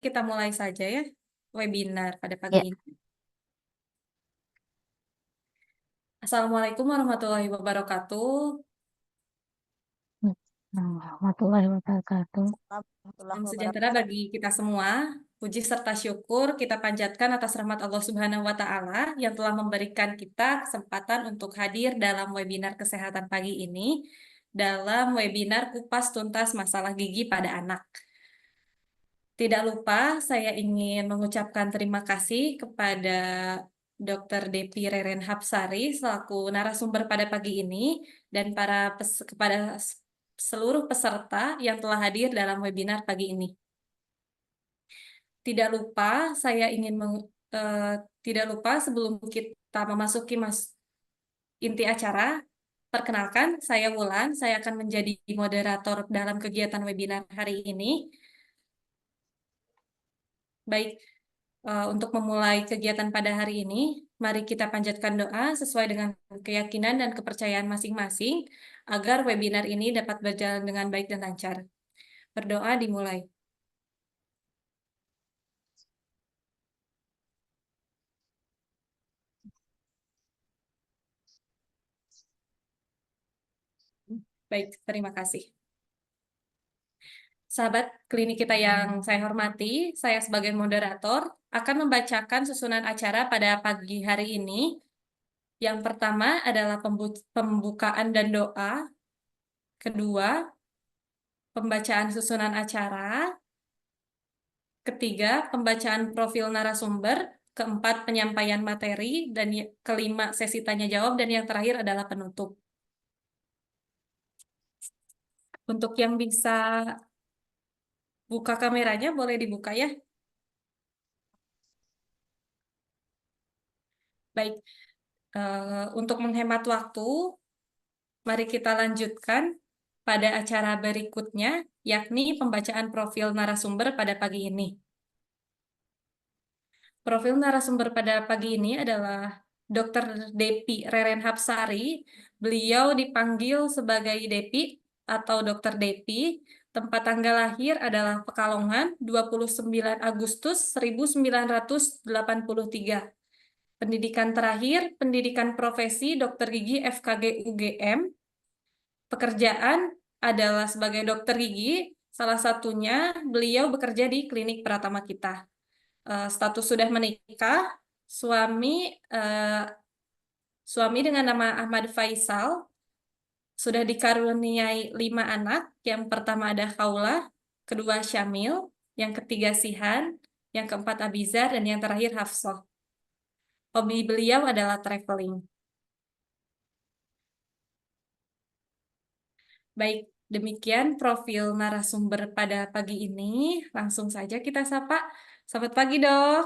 Kita mulai saja ya webinar pada pagi Ya, ini. Assalamualaikum warahmatullahi wabarakatuh. warahmatullahi wabarakatuh. Salam Warahmatullahi sejahtera wabarakatuh. bagi kita semua. Puji serta syukur kita panjatkan atas rahmat Allah Subhanahu wa Ta'ala yang telah memberikan kita kesempatan untuk hadir dalam webinar kesehatan pagi ini, dalam webinar kupas tuntas masalah gigi pada anak. Tidak lupa, saya ingin mengucapkan terima kasih kepada Dr. Depi Reren Hapsari selaku narasumber pada pagi ini dan kepada seluruh peserta yang telah hadir dalam webinar pagi ini. Tidak lupa, saya ingin tidak lupa sebelum kita memasuki inti acara, perkenalkan saya Wulan, saya akan menjadi moderator dalam kegiatan webinar hari ini. Baik, untuk memulai kegiatan pada hari ini, mari kita panjatkan doa sesuai dengan keyakinan dan kepercayaan masing-masing agar webinar ini dapat berjalan dengan baik dan lancar. Berdoa dimulai. Baik, terima kasih. Sahabat klinik kita yang saya hormati, saya sebagai moderator akan membacakan susunan acara pada pagi hari ini. Yang pertama adalah pembukaan dan doa. Kedua, pembacaan susunan acara. Ketiga, pembacaan profil narasumber. Keempat, penyampaian materi. Dan kelima, sesi tanya jawab. Dan yang terakhir adalah penutup. Untuk yang bisa buka kameranya, boleh dibuka ya. Baik, untuk menghemat waktu, mari kita lanjutkan pada acara berikutnya, yakni pembacaan profil narasumber pada pagi ini. Profil narasumber pada pagi ini adalah Dr. Depi Reren Hapsari. Beliau dipanggil sebagai Depi atau Dr. Depi. Tempat tanggal lahir adalah Pekalongan, 29 Agustus 1983. Pendidikan terakhir, pendidikan profesi Dokter Gigi FKG UGM. Pekerjaan adalah sebagai dokter gigi, salah satunya beliau bekerja di klinik Pratama kita. Status sudah menikah, suami suami dengan nama Ahmad Faisal, sudah dikaruniai 5 anak. Yang pertama ada Khawlah, kedua Syamil, yang ketiga Sihan, yang keempat Abizar, dan yang terakhir Hafsah. Hobi beliau adalah traveling. Baik, demikian profil narasumber pada pagi ini. Langsung saja kita sapa. Selamat pagi, Dok.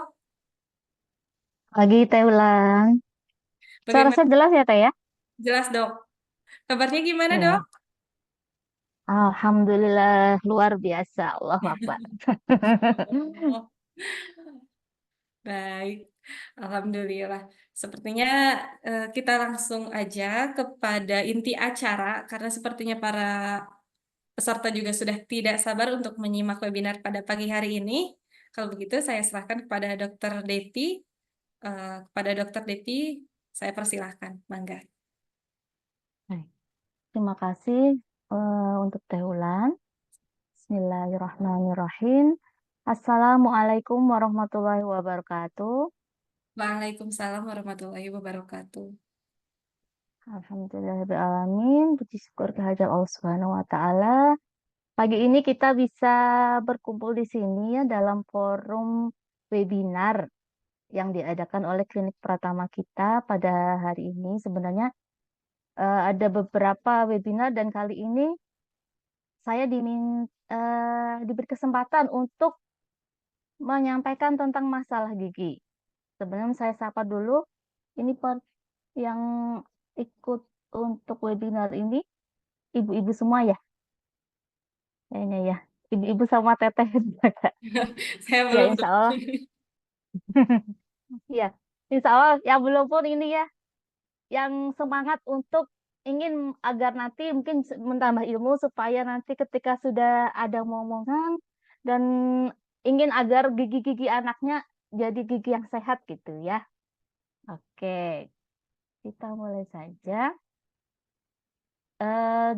Pagi Teh Ulang. Suara Bagaimana? saya jelas ya Teh ya? Jelas, Dok. Kabarnya gimana, Dok? Ya. Alhamdulillah luar biasa. Allahu Akbar. Oh, baik. Alhamdulillah. Sepertinya kita langsung aja kepada inti acara, karena sepertinya para peserta juga sudah tidak sabar untuk menyimak webinar pada pagi hari ini. Kalau begitu, saya serahkan kepada Dr. Depi. Kepada Dr. Depi, saya persilahkan. Mangga. Baik. Terima kasih untuk Teh Ulan. Bismillahirrahmanirrahim. Assalamualaikum warahmatullahi wabarakatuh. Waalaikumsalam warahmatullahi wabarakatuh. Alhamdulillahirrahmanirrahim. Puji syukur kehadirat Allah Subhanahu wa Ta'ala. Pagi ini kita bisa berkumpul di sini ya dalam forum webinar yang diadakan oleh klinik Pratama kita pada hari ini. Sebenarnya ada beberapa webinar dan kali ini saya diberi kesempatan untuk menyampaikan tentang masalah gigi. Sebenarnya saya sapa dulu, ini yang ikut untuk webinar ini ibu-ibu semua ya, kayaknya ya, ibu-ibu sama teteh juga. Saya Ya belum, insya Dok. Allah, ya insya Allah yang belum pun ini ya, yang semangat untuk ingin agar nanti mungkin menambah ilmu supaya nanti ketika sudah ada momongan dan ingin agar gigi-gigi anaknya jadi gigi yang sehat gitu ya. Oke, kita mulai saja.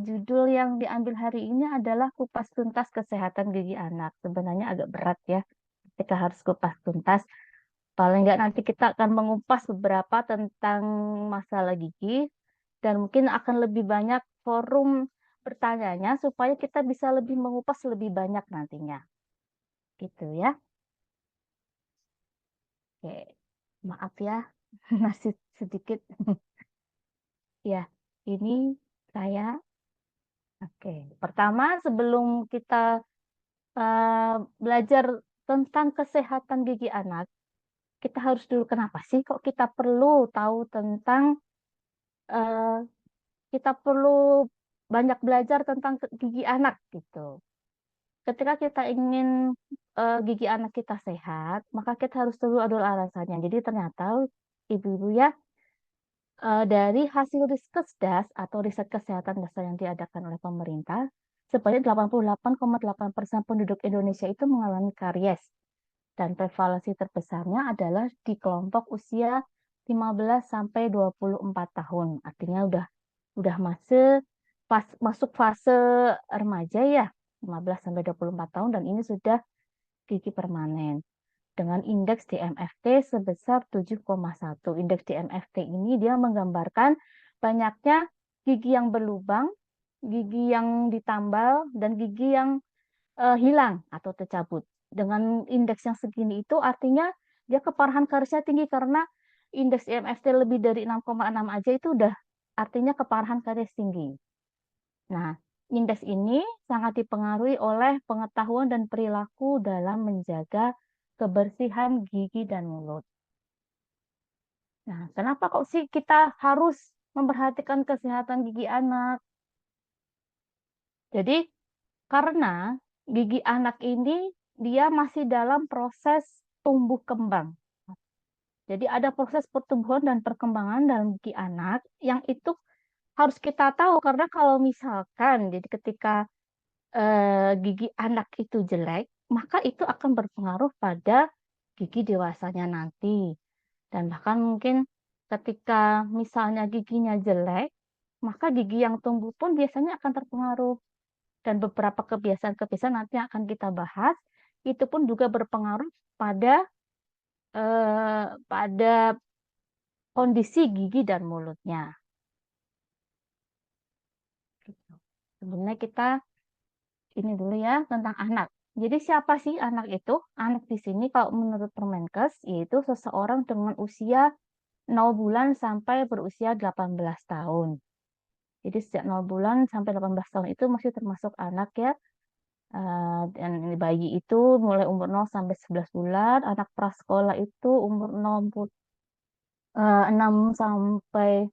Judul yang diambil hari ini adalah kupas tuntas kesehatan gigi anak. Sebenarnya agak berat ya, kita harus kupas tuntas. Paling nggak nanti kita akan mengupas beberapa tentang masalah gigi dan mungkin akan lebih banyak forum bertanyanya supaya kita bisa lebih mengupas lebih banyak nantinya. Gitu ya. Oke, maaf ya, masih sedikit. Ya, ini saya. Oke, pertama sebelum kita belajar tentang kesehatan gigi anak, kita harus dulu kenapa sih kok kita perlu tahu tentang eh, kita perlu banyak belajar tentang gigi anak gitu. Ketika kita ingin gigi anak kita sehat, maka kita harus tahu ada alasannya. Jadi ternyata ibu-ibu ya, dari hasil Riskesdas atau riset kesehatan dasar yang diadakan oleh pemerintah, sebanyak 88,8% penduduk Indonesia itu mengalami karies. Dan prevalensi terbesarnya adalah di kelompok usia 15 sampai 24 tahun. Artinya udah masuk fase remaja ya, 15 sampai 24 tahun dan ini sudah gigi permanen dengan indeks DMFT sebesar 7,1. Indeks DMFT ini dia menggambarkan banyaknya gigi yang berlubang, gigi yang ditambal, dan gigi yang hilang atau tercabut. Dengan indeks yang segini itu artinya dia keparahan kariesnya tinggi karena indeks DMFT lebih dari 6,6 aja itu udah artinya keparahan karies tinggi. Nah, indeks ini sangat dipengaruhi oleh pengetahuan dan perilaku dalam menjaga kebersihan gigi dan mulut. Nah, kenapa kok sih kita harus memperhatikan kesehatan gigi anak? Jadi, karena gigi anak ini dia masih dalam proses tumbuh kembang. Jadi ada proses pertumbuhan dan perkembangan dalam gigi anak yang itu harus kita tahu karena kalau misalkan jadi ketika gigi anak itu jelek, maka itu akan berpengaruh pada gigi dewasanya nanti. Dan bahkan mungkin ketika misalnya giginya jelek, maka gigi yang tumbuh pun biasanya akan terpengaruh. Dan beberapa kebiasaan-kebiasaan nanti yang akan kita bahas, itu pun juga berpengaruh pada kondisi gigi dan mulutnya. Sebenarnya kita ini dulu ya tentang anak. Jadi siapa sih anak itu? Anak di sini kalau menurut Permenkes yaitu seseorang dengan usia 0 bulan sampai berusia 18 tahun. Jadi sejak 0 bulan sampai 18 tahun itu masih termasuk anak ya. Dan bayi itu mulai umur 0 sampai 11 bulan, anak prasekolah itu umur 6 sampai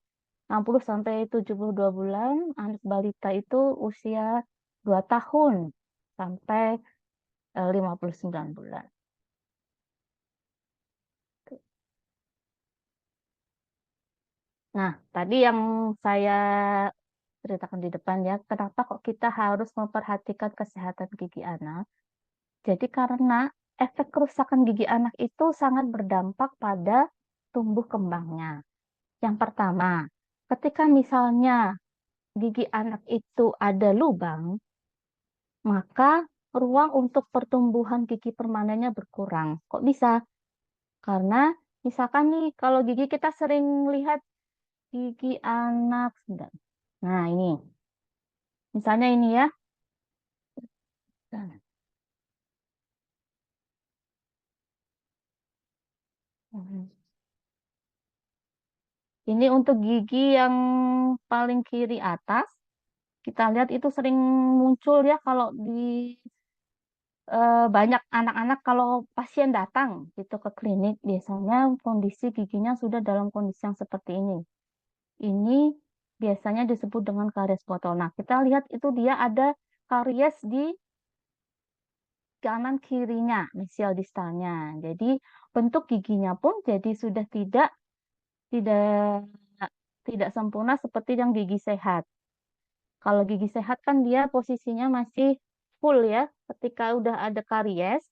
60 sampai 72 bulan, anak balita itu usia 2 tahun sampai 59 bulan. Nah, tadi yang saya ceritakan di depan ya, kenapa kok kita harus memperhatikan kesehatan gigi anak? Jadi karena efek kerusakan gigi anak itu sangat berdampak pada tumbuh kembangnya. Yang pertama, ketika misalnya gigi anak itu ada lubang, maka ruang untuk pertumbuhan gigi permanennya berkurang. Kok bisa? Karena misalkan nih, kalau gigi kita sering lihat gigi anak, sebentar. Nah ini, misalnya ini ya. Ini untuk gigi yang paling kiri atas. Kita lihat itu sering muncul ya kalau di banyak anak-anak kalau pasien datang gitu ke klinik biasanya kondisi giginya sudah dalam kondisi yang seperti ini. Ini biasanya disebut dengan karies botol. Nah, kita lihat itu dia ada karies di kanan kirinya, mesial distalnya. Jadi bentuk giginya pun jadi sudah tidak tidak sempurna seperti yang gigi sehat. Kalau gigi sehat kan dia posisinya masih full ya. Ketika udah ada karies,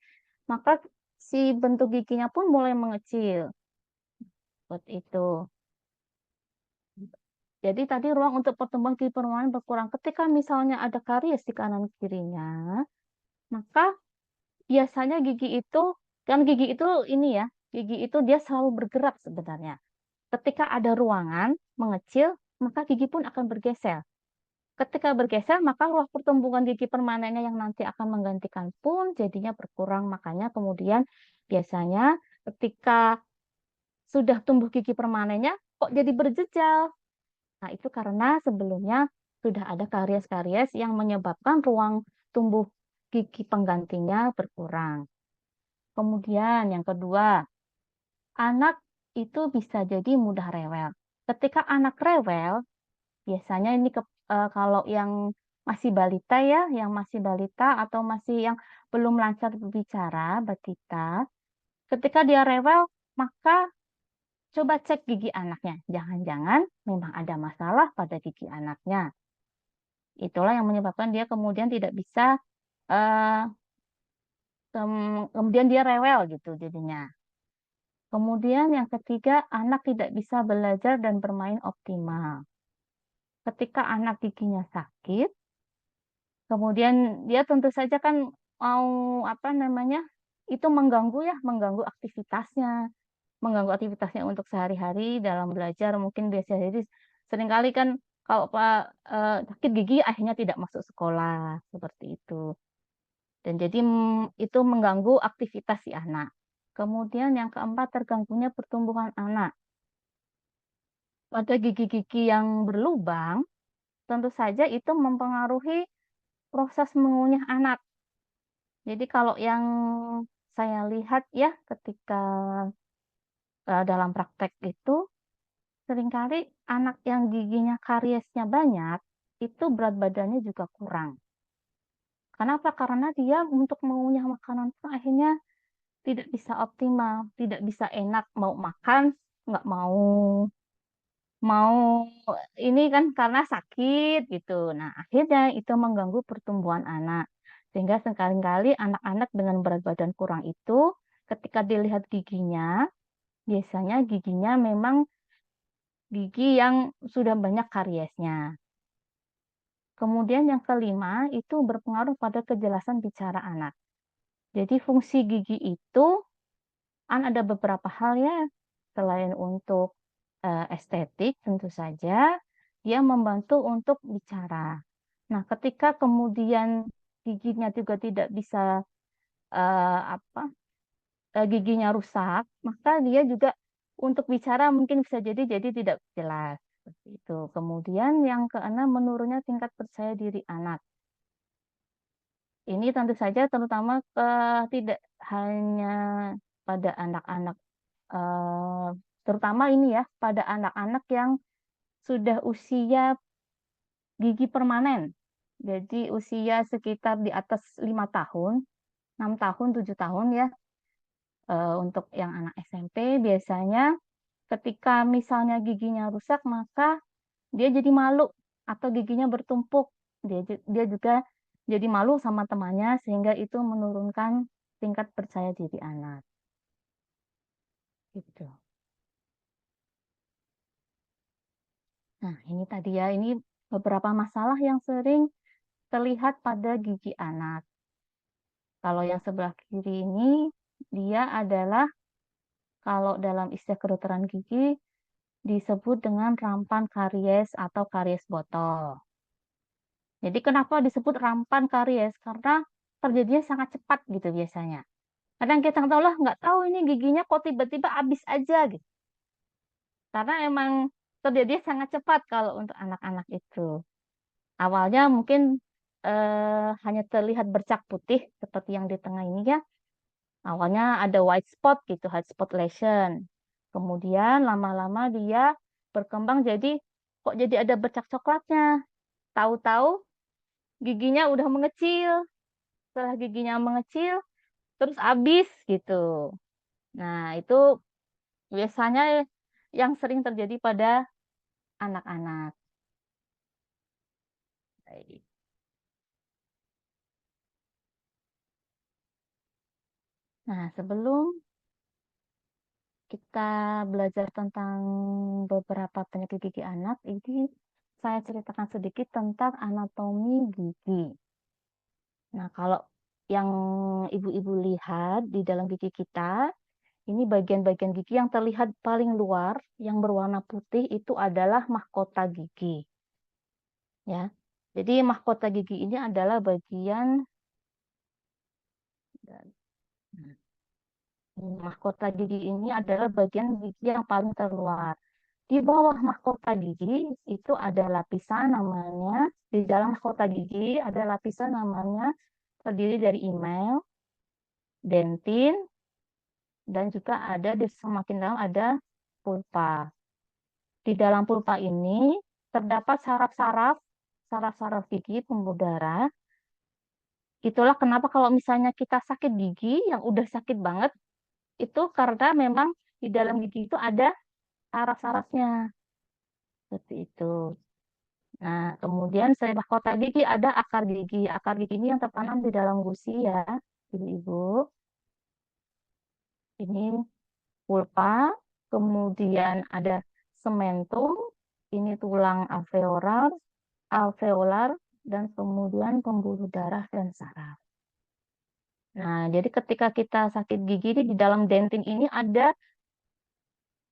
maka si bentuk giginya pun mulai mengecil. Seperti itu. Jadi tadi ruang untuk pertumbuhan gigi permanen berkurang. Ketika misalnya ada karies di kanan kirinya, maka biasanya gigi itu, kan gigi itu ini ya, gigi itu dia selalu bergerak sebenarnya. Ketika ada ruangan mengecil, maka gigi pun akan bergeser. Ketika bergeser, maka ruang pertumbuhan gigi permanennya yang nanti akan menggantikan pun jadinya berkurang. Makanya kemudian biasanya ketika sudah tumbuh gigi permanennya, kok jadi berjejal? Nah, itu karena sebelumnya sudah ada karies-karies yang menyebabkan ruang tumbuh gigi penggantinya berkurang. Kemudian yang kedua, anak itu bisa jadi mudah rewel. Ketika anak rewel, biasanya ini kalau yang masih balita ya, yang masih balita atau masih yang belum lancar berbicara, batita, ketika dia rewel, maka coba cek gigi anaknya. Jangan-jangan memang ada masalah pada gigi anaknya. Itulah yang menyebabkan dia kemudian tidak bisa, eh, kemudian dia rewel gitu jadinya. Kemudian yang ketiga, anak tidak bisa belajar dan bermain optimal. Ketika anak giginya sakit, kemudian dia tentu saja kan mau apa namanya, itu mengganggu ya, mengganggu aktivitasnya untuk sehari-hari dalam belajar. Mungkin biasa jadi seringkali kan kalau Pak sakit gigi akhirnya tidak masuk sekolah seperti itu. Dan jadi itu mengganggu aktivitas si anak. Kemudian yang keempat, terganggunya pertumbuhan anak. Pada gigi-gigi yang berlubang, tentu saja itu mempengaruhi proses mengunyah anak. Jadi kalau yang saya lihat ya ketika dalam praktek itu, seringkali anak yang giginya kariesnya banyak, itu berat badannya juga kurang. Kenapa? Karena dia untuk mengunyah makanan pun akhirnya tidak bisa optimal, tidak bisa enak, mau makan, nggak mau mau ini kan karena sakit gitu. Nah, akhirnya itu mengganggu pertumbuhan anak. Sehingga sekali-kali anak-anak dengan berat badan kurang itu, ketika dilihat giginya, biasanya giginya memang gigi yang sudah banyak kariesnya. Kemudian yang kelima, itu berpengaruh pada kejelasan bicara anak. Jadi fungsi gigi itu kan ada beberapa hal ya, selain untuk estetik tentu saja, dia membantu untuk bicara. Nah, ketika kemudian giginya juga tidak bisa apa giginya rusak, maka dia juga untuk bicara mungkin bisa jadi tidak jelas seperti itu. Kemudian yang keenam, menurunnya tingkat percaya diri anak. Ini tentu saja terutama tidak hanya pada anak-anak, eh, terutama ini ya pada anak-anak yang sudah usia gigi permanen. Jadi usia sekitar di atas 5 tahun, 6 tahun, 7 tahun ya. Untuk yang anak SMP biasanya ketika misalnya giginya rusak, maka dia jadi malu atau giginya bertumpuk. Dia juga jadi malu sama temannya sehingga itu menurunkan tingkat percaya diri anak. Gitu. Nah, ini tadi ya, ini beberapa masalah yang sering terlihat pada gigi anak. Kalau yang sebelah kiri ini, dia adalah kalau dalam istilah kedokteran gigi disebut dengan rampan karies atau karies botol. Jadi kenapa disebut rampan karies? Karena terjadinya sangat cepat gitu biasanya. Kadang kita nggak tahu lah, nggak tahu ini giginya kok tiba-tiba habis aja gitu. Karena emang terjadinya sangat cepat kalau untuk anak-anak itu. Awalnya mungkin hanya terlihat bercak putih seperti yang di tengah ini ya. Awalnya ada white spot gitu, white spot lesion. Kemudian lama-lama dia berkembang jadi kok jadi ada bercak coklatnya. Tahu-tahu giginya udah mengecil. Setelah giginya mengecil, terus habis gitu. Nah, itu biasanya yang sering terjadi pada anak-anak. Nah, sebelum kita belajar tentang beberapa penyakit gigi anak, ini saya ceritakan sedikit tentang anatomi gigi. Nah, kalau yang ibu-ibu lihat di dalam gigi kita, ini bagian-bagian gigi yang terlihat paling luar, yang berwarna putih itu adalah mahkota gigi, ya. Jadi mahkota gigi ini adalah bagian mahkota gigi ini adalah bagian gigi yang paling terluar. Di bawah mahkota gigi itu ada lapisan namanya, di dalam mahkota gigi ada lapisan namanya terdiri dari email, dentin, dan juga ada di semakin dalam ada pulpa. Di dalam pulpa ini terdapat saraf-saraf gigi pembuluh darah. Itulah kenapa kalau misalnya kita sakit gigi yang udah sakit banget, itu karena memang di dalam gigi itu ada saraf-sarafnya. Seperti itu. Nah, kemudian selain mahkota gigi ada akar gigi. Akar gigi ini yang tertanam di dalam gusi ya, ibu-ibu. Ini pulpa, kemudian ada sementum, ini tulang alveolar, dan kemudian pembuluh darah dan saraf. Nah, jadi ketika kita sakit gigi di dalam dentin ini ada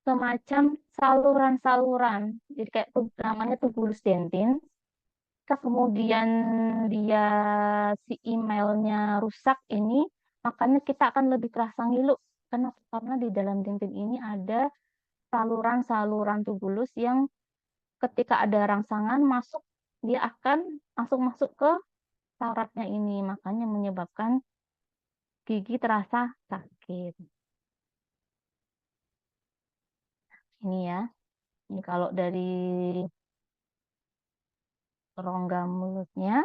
semacam saluran-saluran. Jadi kayak namanya tubulus dentin. Kemudian dia si emailnya rusak ini, makanya kita akan lebih terasa ngilu. Kenapa? Karena di dalam dentin ini ada saluran-saluran tubulus yang ketika ada rangsangan masuk, dia akan langsung masuk ke sarafnya ini. Makanya menyebabkan gigi terasa sakit. Ini ya, ini kalau dari rongga mulutnya,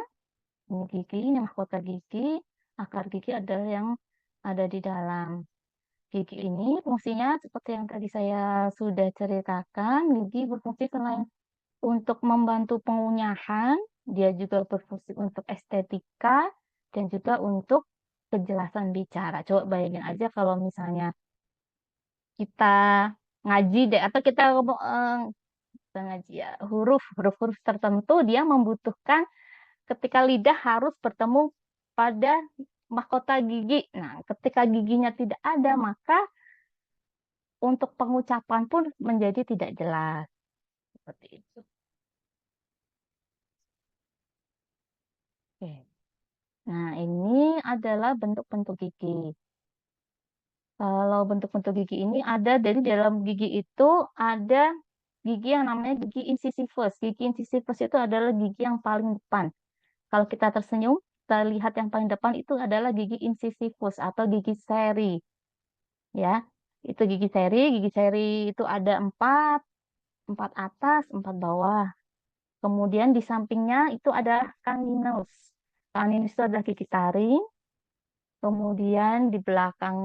ini gigi, ini mahkota gigi, akar gigi adalah yang ada di dalam. Gigi ini fungsinya seperti yang tadi saya sudah ceritakan, gigi berfungsi selain untuk membantu pengunyahan, dia juga berfungsi untuk estetika dan juga untuk kejelasan bicara. Coba bayangin aja kalau misalnya kita ngaji deh atau kita ngomong bukan ngaji ya, huruf-huruf tertentu dia membutuhkan ketika lidah harus bertemu pada mahkota gigi. Nah, ketika giginya tidak ada, maka untuk pengucapan pun menjadi tidak jelas. Seperti itu. Oke. Nah, ini adalah bentuk-bentuk gigi. Kalau bentuk-bentuk gigi ini ada dari dalam gigi itu ada gigi yang namanya gigi incisivus. Gigi incisivus itu adalah gigi yang paling depan. Kalau kita tersenyum, kita lihat yang paling depan itu adalah gigi incisivus atau gigi seri. Ya, itu gigi seri. Gigi seri itu ada empat, empat atas, empat bawah. Kemudian di sampingnya itu ada caninus. Caninus itu adalah gigi taring. Kemudian di belakang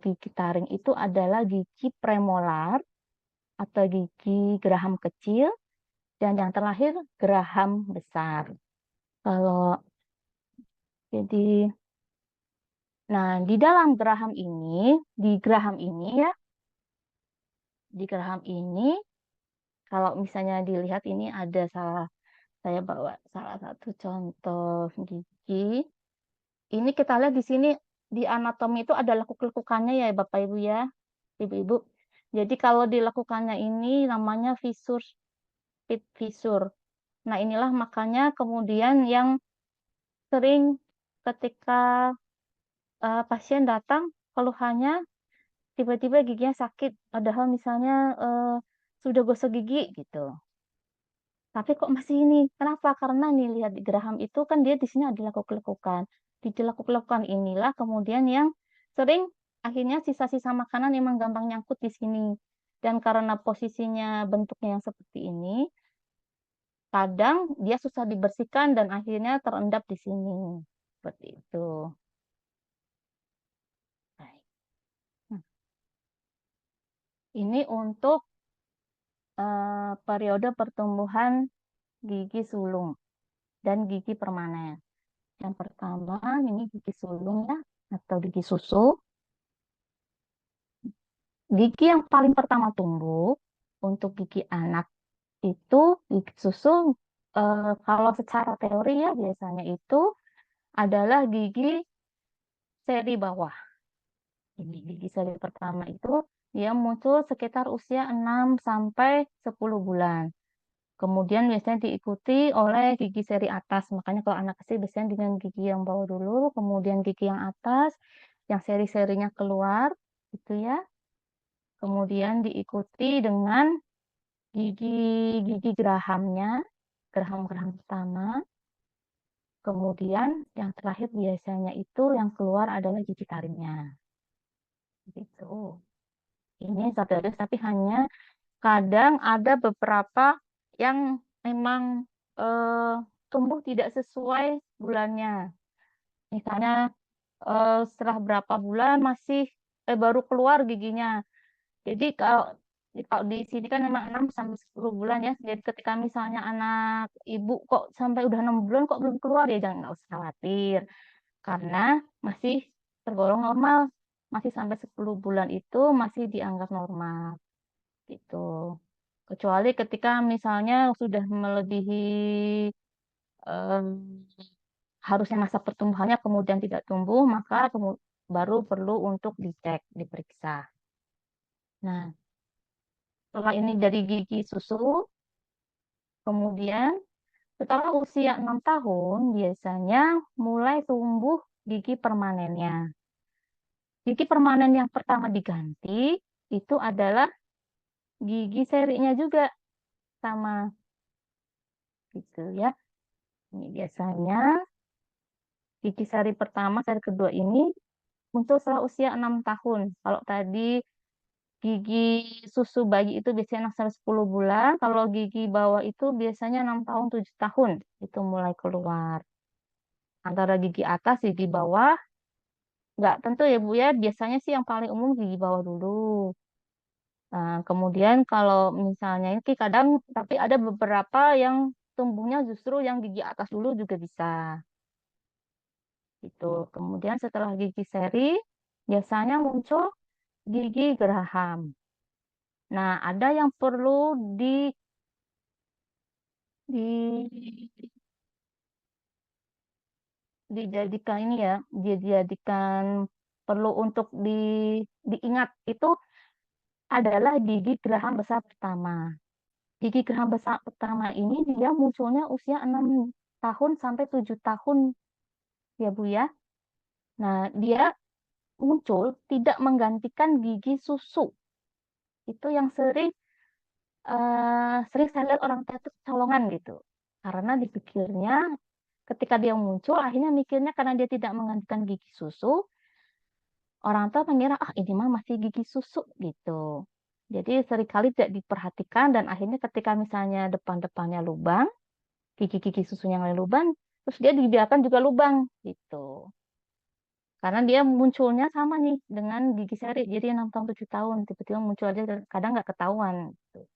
gigi taring itu adalah gigi premolar atau gigi geraham kecil. Dan yang terakhir geraham besar. Kalau jadi, nah di dalam geraham ini, di geraham ini ya, di geraham ini, kalau misalnya dilihat ini ada saya bawa salah satu contoh gigi. Ini kita lihat di sini di anatomi itu ada lekuk-lekukannya ya Bapak Ibu ya, Ibu-ibu. Jadi kalau dilakukannya ini namanya fisur, pit fisur. Nah inilah makanya kemudian yang sering ketika pasien datang keluhannya tiba-tiba giginya sakit, padahal misalnya sudah gosok gigi gitu. Tapi kok masih ini? Kenapa? Karena nih lihat di geraham itu kan dia di sini ada lekuk-lekukan. Di lekuk-lekukan inilah kemudian yang sering akhirnya sisa-sisa makanan memang gampang nyangkut di sini. Dan karena posisinya bentuknya yang seperti ini, kadang dia susah dibersihkan dan akhirnya terendap di sini. Seperti itu. Baik. Nah, ini untuk periode pertumbuhan gigi sulung dan gigi permanen. Yang pertama ini gigi sulung ya. atau gigi susu. Gigi yang paling pertama tumbuh untuk gigi anak itu gigi susu, kalau secara teori ya biasanya itu adalah gigi seri bawah. Gigi seri pertama itu dia muncul sekitar usia 6 sampai 10 bulan. Kemudian biasanya diikuti oleh gigi seri atas. Makanya kalau anak kecil biasanya dengan gigi yang bawah dulu, kemudian gigi yang atas, yang seri-serinya keluar, gitu ya. Kemudian diikuti dengan gigi-gigi gerahamnya, geraham-geraham pertama. Kemudian yang terakhir biasanya itu yang keluar adalah gigi taringnya. Gitu. Ini satu dosis, tapi hanya kadang ada beberapa yang memang eh, tumbuh tidak sesuai bulannya. Misalnya setelah berapa bulan masih baru keluar giginya. Jadi kalau di sini kan memang 6 sampai 10 bulan ya. Jadi ketika misalnya anak ibu kok sampai udah 6 bulan kok belum keluar ya jangan nggak usah khawatir karena masih tergolong normal. Masih sampai 10 bulan itu masih dianggap normal gitu. Kecuali ketika misalnya sudah melebihi em, harusnya masa pertumbuhannya kemudian tidak tumbuh, maka baru perlu untuk dicek, diperiksa. Nah, setelah ini dari gigi susu, kemudian setelah usia 6 tahun, biasanya mulai tumbuh gigi permanennya. Gigi permanen yang pertama diganti, itu adalah gigi serinya juga sama gitu ya. Ini biasanya gigi seri pertama, seri kedua ini muncul setelah usia 6 tahun. Kalau tadi gigi susu bayi itu biasanya 6 sampai 10 bulan, kalau gigi bawah itu biasanya 6 tahun, 7 tahun itu mulai keluar. Antara gigi atas, gigi bawah, nggak tentu ya Bu ya, biasanya sih yang paling umum gigi bawah dulu. Nah, kemudian kalau misalnya ini kadang, tapi ada beberapa yang tumbuhnya justru yang gigi atas dulu juga bisa. Gitu. Kemudian setelah gigi seri, biasanya muncul gigi geraham. Nah, ada yang perlu di dijadikan ini ya, dijadikan perlu untuk diingat itu adalah gigi geraham besar pertama. Gigi geraham besar pertama ini dia munculnya usia 6 tahun sampai 7 tahun ya Bu ya. Nah, dia muncul tidak menggantikan gigi susu. Itu yang sering saya lihat orang tua itu colongan gitu. Karena dipikirnya ketika dia muncul akhirnya mikirnya karena dia tidak menggantikan gigi susu, orang tua mengira ah ini mah masih gigi susu gitu. Jadi seringkali tidak diperhatikan dan akhirnya ketika misalnya depan-depannya lubang, gigi-gigi susunya yang lubang, terus dia dibiarkan juga lubang gitu. Karena dia munculnya sama nih dengan gigi seri, jadi 6 tahun 7 tahun tiba-tiba muncul aja kadang nggak ketahuan. Gitu.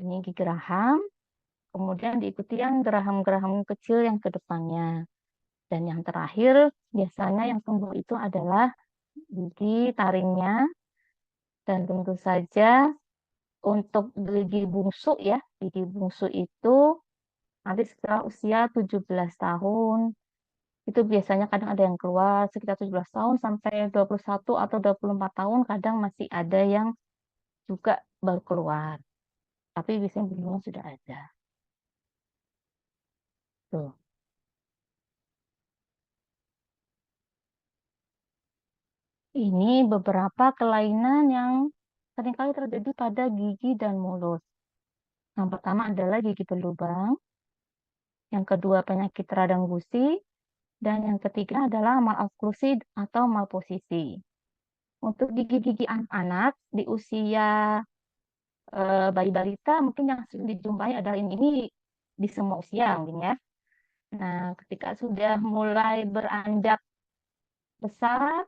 Ini gigi geraham, kemudian diikuti yang geraham-geraham kecil yang ke depannya. Dan yang terakhir biasanya yang tumbuh itu adalah gigi taringnya dan tentu saja untuk gigi bungsu ya, gigi bungsu itu nanti setelah usia 17 tahun, itu biasanya kadang ada yang keluar sekitar 17 tahun sampai 21 atau 24 tahun, kadang masih ada yang juga baru keluar. Tapi biasanya belum sudah ada. Tuh. Ini beberapa kelainan yang seringkali terjadi pada gigi dan mulut. Yang pertama adalah gigi berlubang, yang kedua penyakit radang gusi, dan yang ketiga adalah maloklusi atau malposisi. Untuk gigi-gigi anak-anak di usia bayi balita mungkin yang sering dijumpai adalah ini di semua usia mungkin ya. Nah, ketika sudah mulai beranjak besar,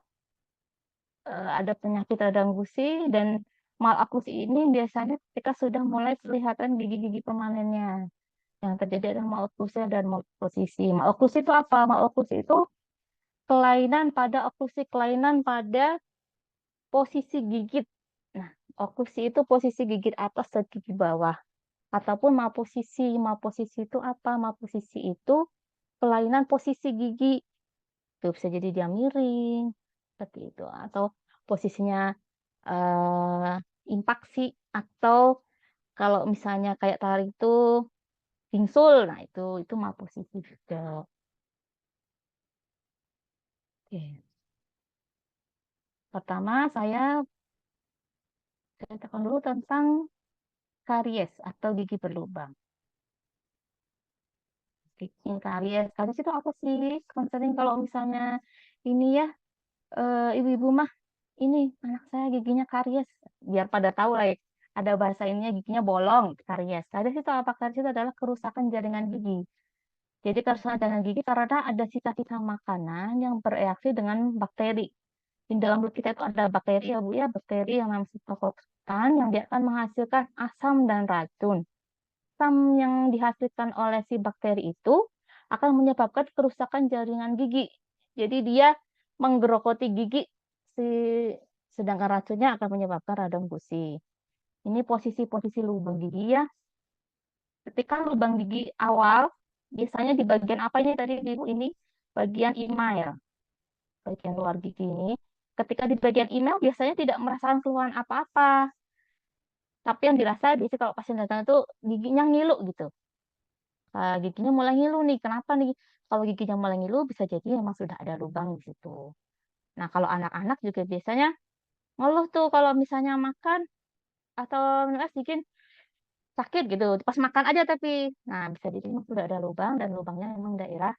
ada penyakit radang gusi dan maloklusi ini biasanya ketika sudah mulai kelihatan gigi-gigi permanennya. Yang terjadi adalah maloklusi dan malposisi. Maloklusi itu apa? Maloklusi itu kelainan pada oklusi, kelainan pada posisi gigit. Nah, oklusi itu posisi gigit atas dan gigi bawah. Ataupun malposisi. Malposisi itu apa? Malposisi itu kelainan posisi gigi. Itu bisa jadi dia miring, seperti itu. Atau posisinya impaksi. Atau kalau misalnya kayak tari itu bingsul, nah itu malposisi juga. Oke. Pertama, saya ceritakan dulu tentang karies atau gigi berlubang. Gigi karies. Karies itu apa sih? Concerning kalau misalnya ini ya, ibu-ibu mah, ini anak saya giginya karies. Biar pada tahu lah ya, ada bahasa ininya giginya bolong, karies. Karies itu apa? Karies itu adalah kerusakan jaringan gigi. Jadi kerusakan jaringan gigi karena ada sisa-sisa makanan yang bereaksi dengan bakteri. Di dalam mulut kita itu ada bakteri ya Bu ya, bakteri yang namanya Staphylococcus yang dia akan menghasilkan asam dan racun. Asam yang dihasilkan oleh si bakteri itu akan menyebabkan kerusakan jaringan gigi. Jadi dia menggerogoti gigi, si sedangkan racunnya akan menyebabkan radang gusi. Ini posisi-posisi lubang gigi ya. Ketika lubang gigi awal, biasanya di bagian apa ini tadi Ibu ini? Bagian email, bagian luar gigi ini. Ketika di bagian email biasanya tidak merasakan keluhan apa-apa. Tapi yang dirasa biasanya kalau pasien datang itu giginya ngilu gitu. Giginya mulai ngilu nih. Kenapa nih? Kalau giginya mulai ngilu bisa jadi memang sudah ada lubang di situ. Nah, kalau anak-anak juga biasanya ngeluh tuh kalau misalnya makan atau minum es bikin sakit gitu. Pas makan aja tapi. Nah, bisa jadi memang sudah ada lubang dan lubangnya memang daerah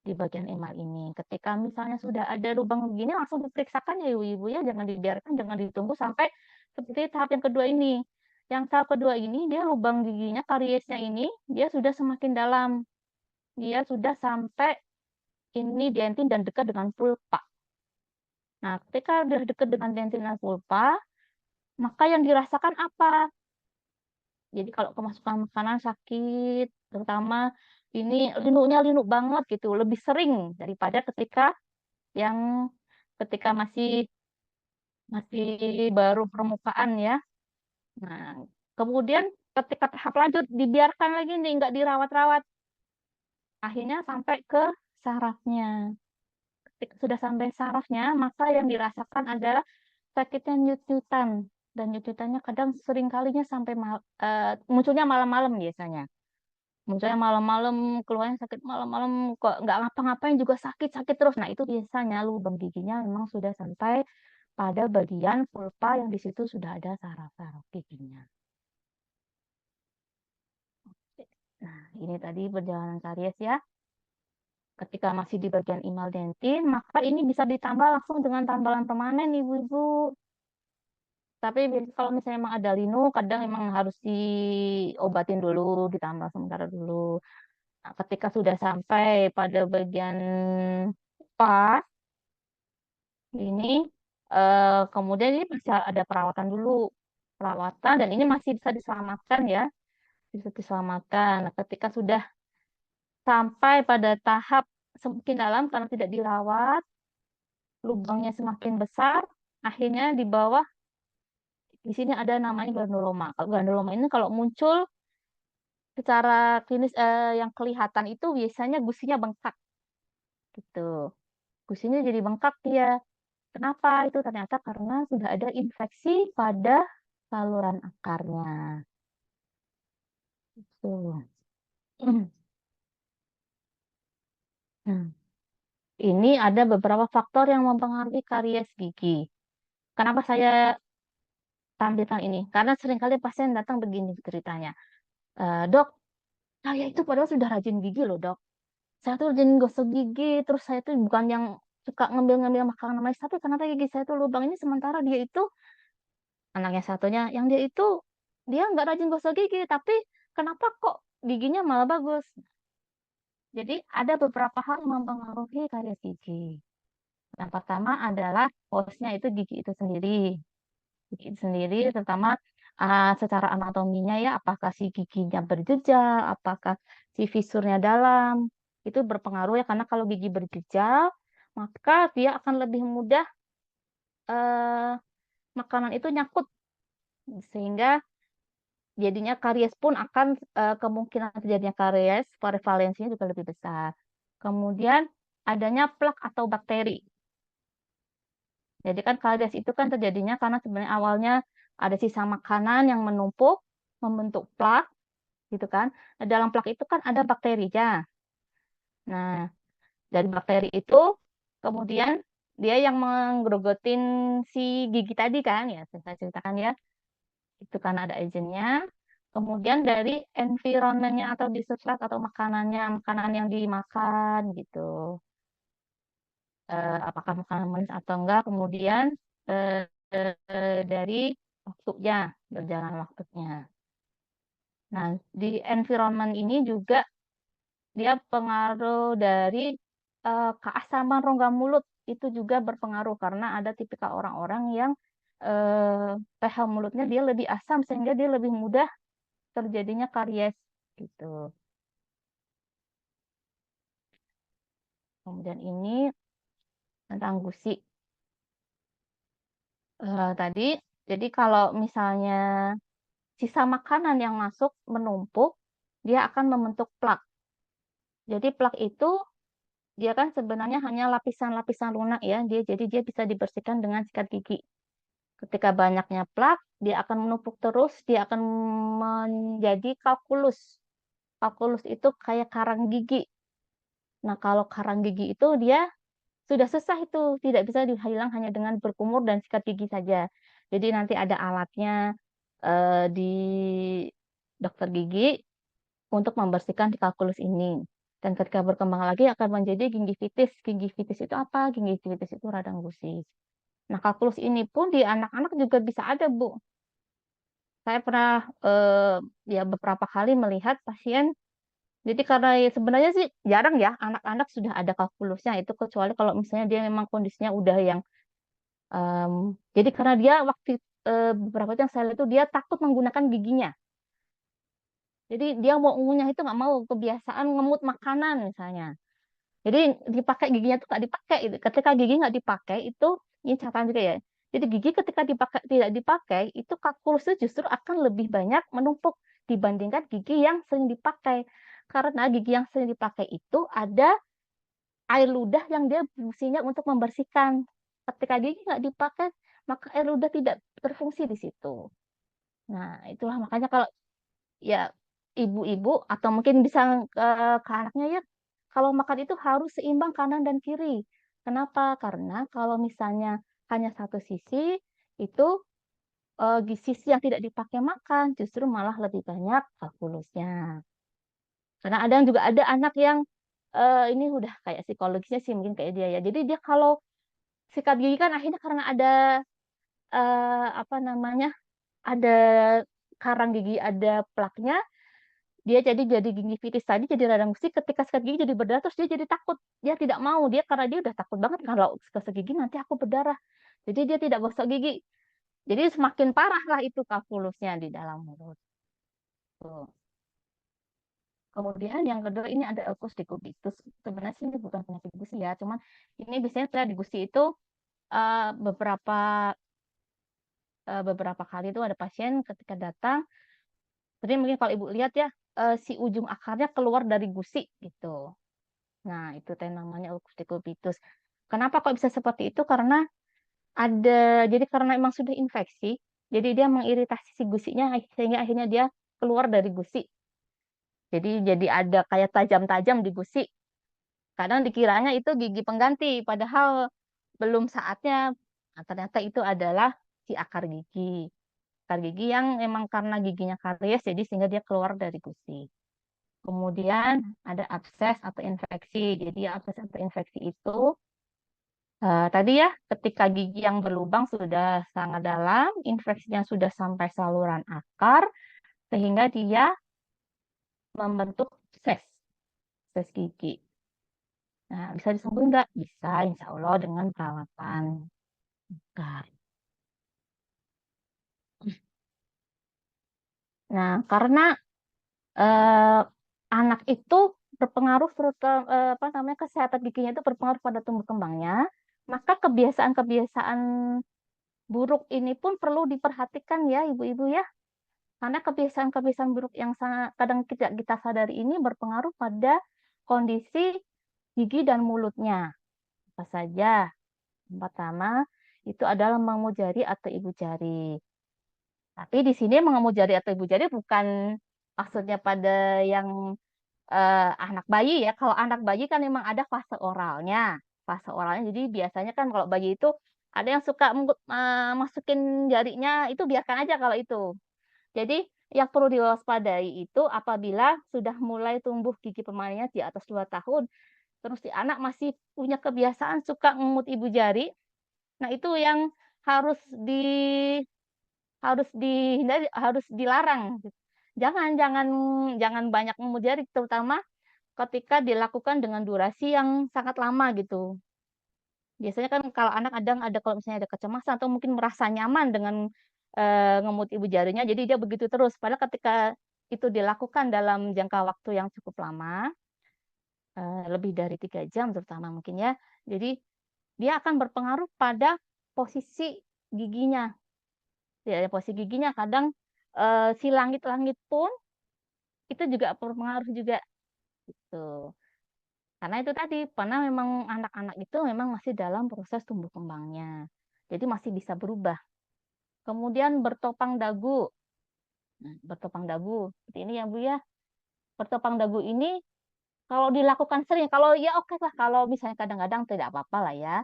di bagian emal ini. Ketika misalnya sudah ada lubang begini langsung diperiksakan ya ibu-ibu ya. Jangan dibiarkan, jangan ditunggu sampai seperti tahap yang kedua ini. Yang tahap kedua ini dia lubang giginya, kariesnya ini dia sudah semakin dalam. Dia sudah sampai ini dentin dan dekat dengan pulpa. Nah, ketika sudah dekat dengan dentin dan pulpa, maka yang dirasakan apa? Jadi kalau kemasukan makanan sakit, terutama ini linuknya linuk banget gitu, lebih sering daripada yang ketika masih masih baru permukaan ya. Nah, kemudian ketika tahap lanjut dibiarkan lagi nih, nggak dirawat-rawat, akhirnya sampai ke sarafnya. Ketika sudah sampai sarafnya, maka yang dirasakan adalah sakitnya nyut-nyutan. Dan nyut-nyutannya kadang sering kalinya sampai munculnya malam-malam biasanya. Munculnya malam-malam, keluarnya sakit malam-malam, kok nggak ngapa-ngapain juga sakit-sakit terus. Nah, itu biasanya lubang giginya memang sudah sampai pada bagian pulpa yang di situ sudah ada saraf-saraf giginya. Nah, ini tadi perjalanan karies ya. Ketika masih di bagian ingal dentin, maka ini bisa ditambah langsung dengan tambalan permanen, ibu-ibu. Tapi kalau misalnya emang ada linu, kadang emang harus diobatin dulu, ditambah sementara dulu. Nah, ketika sudah sampai pada bagian pas, ini kemudian ini bisa ada perawatan dulu. Perawatan, dan ini masih bisa diselamatkan ya. Bisa diselamatkan. Nah, ketika sudah sampai pada tahap semakin dalam karena tidak dirawat, lubangnya semakin besar, akhirnya di bawah di sini ada namanya granuloma. Kalau granuloma ini kalau muncul secara klinis yang kelihatan itu biasanya gusinya bengkak gitu. Gusinya jadi bengkak dia. Kenapa? Itu ternyata karena sudah ada infeksi pada saluran akarnya. Tuh. Nah, ini ada beberapa faktor yang mempengaruhi karies gigi. Kenapa saya tampilkan ini? Karena seringkali pasien datang begini ceritanya. Dok, saya itu padahal sudah rajin gigi loh dok. Saya tuh rajin gosok gigi, terus saya tuh bukan yang suka ngambil-ngambil makanan manis, tapi kenapa gigi saya tuh lubang ini sementara dia itu, anaknya satunya, yang dia itu, dia nggak rajin gosok gigi, tapi kenapa kok giginya malah bagus? Jadi ada beberapa hal yang mempengaruhi karies gigi. Yang pertama adalah hostnya itu gigi itu sendiri. Gigi itu sendiri, terutama secara anatominya ya, apakah si giginya berjejal, apakah si fisurnya dalam, itu berpengaruh ya, karena kalau gigi berjejal, maka dia akan lebih mudah eh, makanan itu nyangkut, sehingga jadinya karies pun akan kemungkinan terjadinya karies prevalensinya juga lebih besar. Kemudian adanya plak atau bakteri. Jadi kan karies itu kan terjadinya karena sebenarnya awalnya ada sisa makanan yang menumpuk membentuk plak gitu kan. Nah, dalam plak itu kan ada bakterinya. Nah, dari bakteri itu kemudian dia yang menggerogotin si gigi tadi kan ya, saya ceritakan ya. Itu kan ada agentnya. Kemudian dari environmentnya atau di substrat atau makanannya, makanan yang dimakan gitu. Apakah makanan manis atau enggak. Kemudian eh, dari waktunya, berjalan waktunya. Nah, di environment ini juga dia pengaruh dari keasaman rongga mulut itu juga berpengaruh karena ada tipikal orang-orang yang pH mulutnya dia lebih asam sehingga dia lebih mudah terjadinya karies gitu. Kemudian ini tentang gusi. Tadi, jadi kalau misalnya sisa makanan yang masuk menumpuk, dia akan membentuk plak. Jadi plak itu dia kan sebenarnya hanya lapisan-lapisan lunak ya. Jadi dia bisa dibersihkan dengan sikat gigi. Ketika banyaknya plak, dia akan menumpuk terus, dia akan menjadi kalkulus. Kalkulus itu kayak karang gigi. Nah, kalau karang gigi itu dia sudah susah itu, tidak bisa dihilang hanya dengan berkumur dan sikat gigi saja. Jadi nanti ada alatnya di dokter gigi untuk membersihkan di kalkulus ini. Dan ketika berkembang lagi akan menjadi gingivitis. Gingivitis itu apa? Gingivitis itu radang gusi. Nah, kalkulus ini pun di anak-anak juga bisa ada, Bu. Saya pernah ya beberapa kali melihat pasien. Jadi karena ya sebenarnya sih jarang ya anak-anak sudah ada kalkulusnya itu kecuali kalau misalnya dia memang kondisinya udah yang jadi karena dia waktu beberapa yang saya lihat itu dia takut menggunakan giginya. Jadi dia mau ngunyah itu nggak mau kebiasaan ngemut makanan misalnya. Jadi dipakai giginya tuh nggak dipakai. Gitu. Ketika gigi nggak dipakai itu ini catatan juga ya. Jadi gigi ketika dipakai tidak dipakai itu kalkulusnya justru akan lebih banyak menumpuk dibandingkan gigi yang sering dipakai. Karena gigi yang sering dipakai itu ada air ludah yang dia fungsinya untuk membersihkan. Ketika gigi nggak dipakai, maka air ludah tidak berfungsi di situ. Nah, itulah makanya kalau ya ibu-ibu atau mungkin bisa ke anaknya ya, kalau makan itu harus seimbang kanan dan kiri. Kenapa? Karena kalau misalnya hanya satu sisi, itu sisi yang tidak dipakai makan justru malah lebih banyak kalkulusnya. Karena ada yang juga ada anak yang ini udah kayak psikologisnya sih mungkin kayak dia ya. Jadi dia kalau sikat gigi kan akhirnya karena ada apa namanya ada karang gigi ada plaknya dia jadi gingivitis tadi jadi radang gusi ketika sikat gigi jadi berdarah terus dia jadi takut dia tidak mau dia karena dia udah takut banget kalau gosok gigi nanti aku berdarah jadi dia tidak gosok gigi jadi semakin parah lah itu kalkulusnya di dalam mulut. Tuh. Kemudian yang kedua ini ada ulcus decubitus. Sebenarnya sih ini bukan penyakit gusi ya, cuman ini biasanya setelah di gusi itu eh, beberapa beberapa kali itu ada pasien ketika datang, tadi mungkin kalau ibu lihat ya si ujung akarnya keluar dari gusi gitu. Nah itu teh namanya ulcus decubitus. Kenapa kok bisa seperti itu? Karena ada jadi karena emang sudah infeksi, jadi dia mengiritasi si gusinya sehingga akhirnya dia keluar dari gusi. Jadi ada kayak tajam-tajam di gusi. Kadang dikiranya itu gigi pengganti, padahal belum saatnya. Nah, ternyata itu adalah si akar gigi. Akar gigi yang emang karena giginya karies, jadi sehingga dia keluar dari gusi. Kemudian ada abses atau infeksi. Jadi abses atau infeksi itu tadi ya, ketika gigi yang berlubang sudah sangat dalam, infeksinya sudah sampai saluran akar, sehingga dia membentuk ses, ses gigi. Nah, bisa disembuhin nggak? Bisa, insya Allah dengan perawatan. Nah, nah, karena anak itu berpengaruh terutama apa namanya kesehatan giginya itu berpengaruh pada tumbuh kembangnya, maka kebiasaan-kebiasaan buruk ini pun perlu diperhatikan ya ibu-ibu ya. Karena kebiasaan-kebiasaan buruk yang sangat kadang tidak kita sadari ini berpengaruh pada kondisi gigi dan mulutnya. Apa saja? Yang pertama, itu adalah mengemut jari atau ibu jari. Tapi di sini mengemut jari atau ibu jari bukan maksudnya pada yang anak bayi ya. Kalau anak bayi kan memang ada fase oralnya. Fase oralnya, jadi biasanya kan kalau bayi itu ada yang suka masukin jarinya, itu biarkan aja kalau itu. Jadi yang perlu diwaspadai itu apabila sudah mulai tumbuh gigi permanennya di atas 2 tahun, terus si anak masih punya kebiasaan suka ngemut ibu jari, nah itu yang harus dihindari, harus dilarang. Jangan jangan jangan banyak ngemut jari, terutama ketika dilakukan dengan durasi yang sangat lama gitu. Biasanya kan kalau anak kadang ada kalau misalnya ada kecemasan atau mungkin merasa nyaman dengan, ngemut ibu jarinya, jadi dia begitu terus. Padahal ketika itu dilakukan dalam jangka waktu yang cukup lama, lebih dari 3 jam terutama mungkin ya, jadi dia akan berpengaruh pada posisi giginya. Ya, posisi giginya kadang, si langit-langit pun itu juga berpengaruh juga, gitu. Karena itu tadi, karena memang anak-anak itu memang masih dalam proses tumbuh kembangnya. Jadi masih bisa berubah. Kemudian bertopang dagu. Nah, bertopang dagu, seperti ini ya Bu ya. Bertopang dagu ini kalau dilakukan sering, kalau ya oke lah, kalau misalnya kadang-kadang tidak apa-apa lah ya.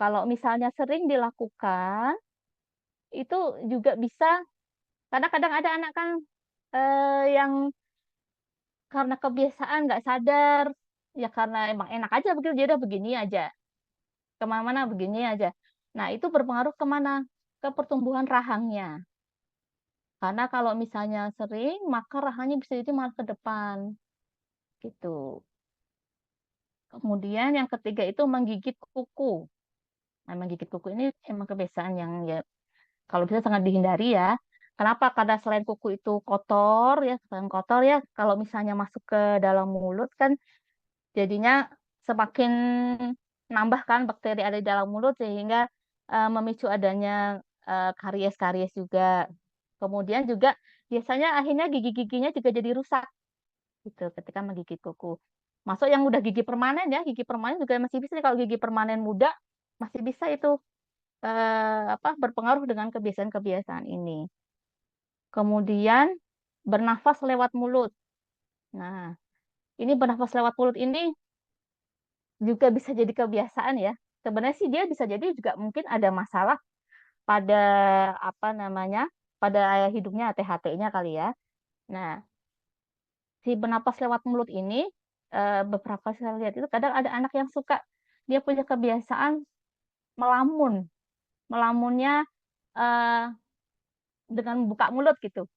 Kalau misalnya sering dilakukan, itu juga bisa, karena kadang ada anak kan yang karena kebiasaan nggak sadar, ya karena emang enak aja begitu, jadi udah begini aja. Kemana-mana begini aja. Nah, itu berpengaruh kemana? Ke pertumbuhan rahangnya. Karena kalau misalnya sering, maka rahangnya bisa jadi malah ke depan, gitu. Kemudian yang ketiga itu menggigit kuku. Nah, menggigit kuku ini emang kebiasaan yang ya kalau bisa sangat dihindari ya. Kenapa? Karena selain kuku itu kotor ya, selain kotor ya, kalau misalnya masuk ke dalam mulut kan jadinya semakin nambah kan bakteri ada di dalam mulut sehingga, memicu adanya, karies-karies juga. Kemudian juga biasanya akhirnya gigi-giginya juga jadi rusak gitu ketika menggigit kuku. Masuk yang udah gigi permanen ya, gigi permanen juga masih bisa kalau gigi permanen muda masih bisa itu, berpengaruh dengan kebiasaan-kebiasaan ini. Kemudian bernafas lewat mulut. Nah, ini bernafas lewat mulut ini juga bisa jadi kebiasaan ya. Sebenarnya sih dia bisa jadi juga mungkin ada masalah pada apa namanya, pada hidungnya, THT-nya kali ya. Nah, si bernapas lewat mulut ini, beberapa saya lihat itu kadang ada anak yang suka dia punya kebiasaan melamun. Melamunnya, eee, dengan buka mulut gitu,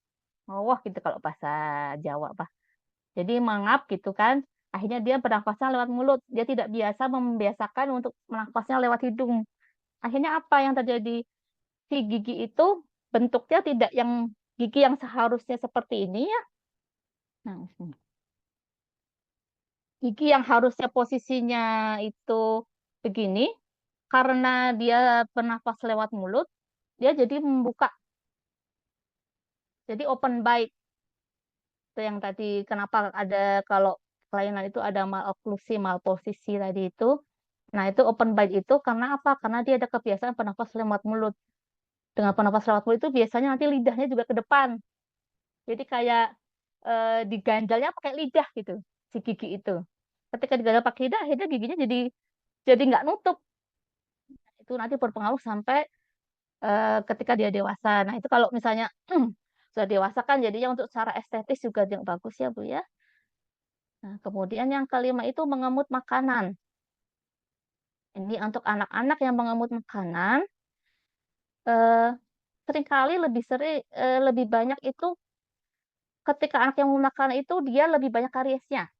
"ngowah" gitu kalau bahasa Jawa mah. Jadi mangap gitu kan, akhirnya dia bernafasnya lewat mulut, dia tidak biasa membiasakan untuk menafasnya lewat hidung. Akhirnya apa yang terjadi? Si gigi itu bentuknya tidak yang gigi yang seharusnya seperti ini ya. Nah, gigi yang harusnya posisinya itu begini, karena dia bernafas lewat mulut, dia jadi membuka, jadi open bite. Itu yang tadi kenapa ada kalau kelainan itu ada maloklusi, malposisi tadi itu. Nah, itu open bite itu karena apa? Karena dia ada kebiasaan bernafas lewat mulut. Dengan bernafas lewat mulut itu biasanya nanti lidahnya juga ke depan. Jadi kayak, diganjalnya pakai lidah gitu, si gigi itu. Ketika diganjal pakai lidah, akhirnya giginya jadi nggak nutup. Itu nanti berpengaruh sampai, ketika dia dewasa. Nah, itu kalau misalnya sudah dewasa kan jadinya untuk secara estetis juga yang bagus ya, Bu, ya. Nah, kemudian yang kelima itu mengemut makanan. Ini untuk anak-anak yang mengemut makanan, eee, seringkali lebih banyak itu ketika anak yang mengemut makanan itu dia lebih banyak kariesnya.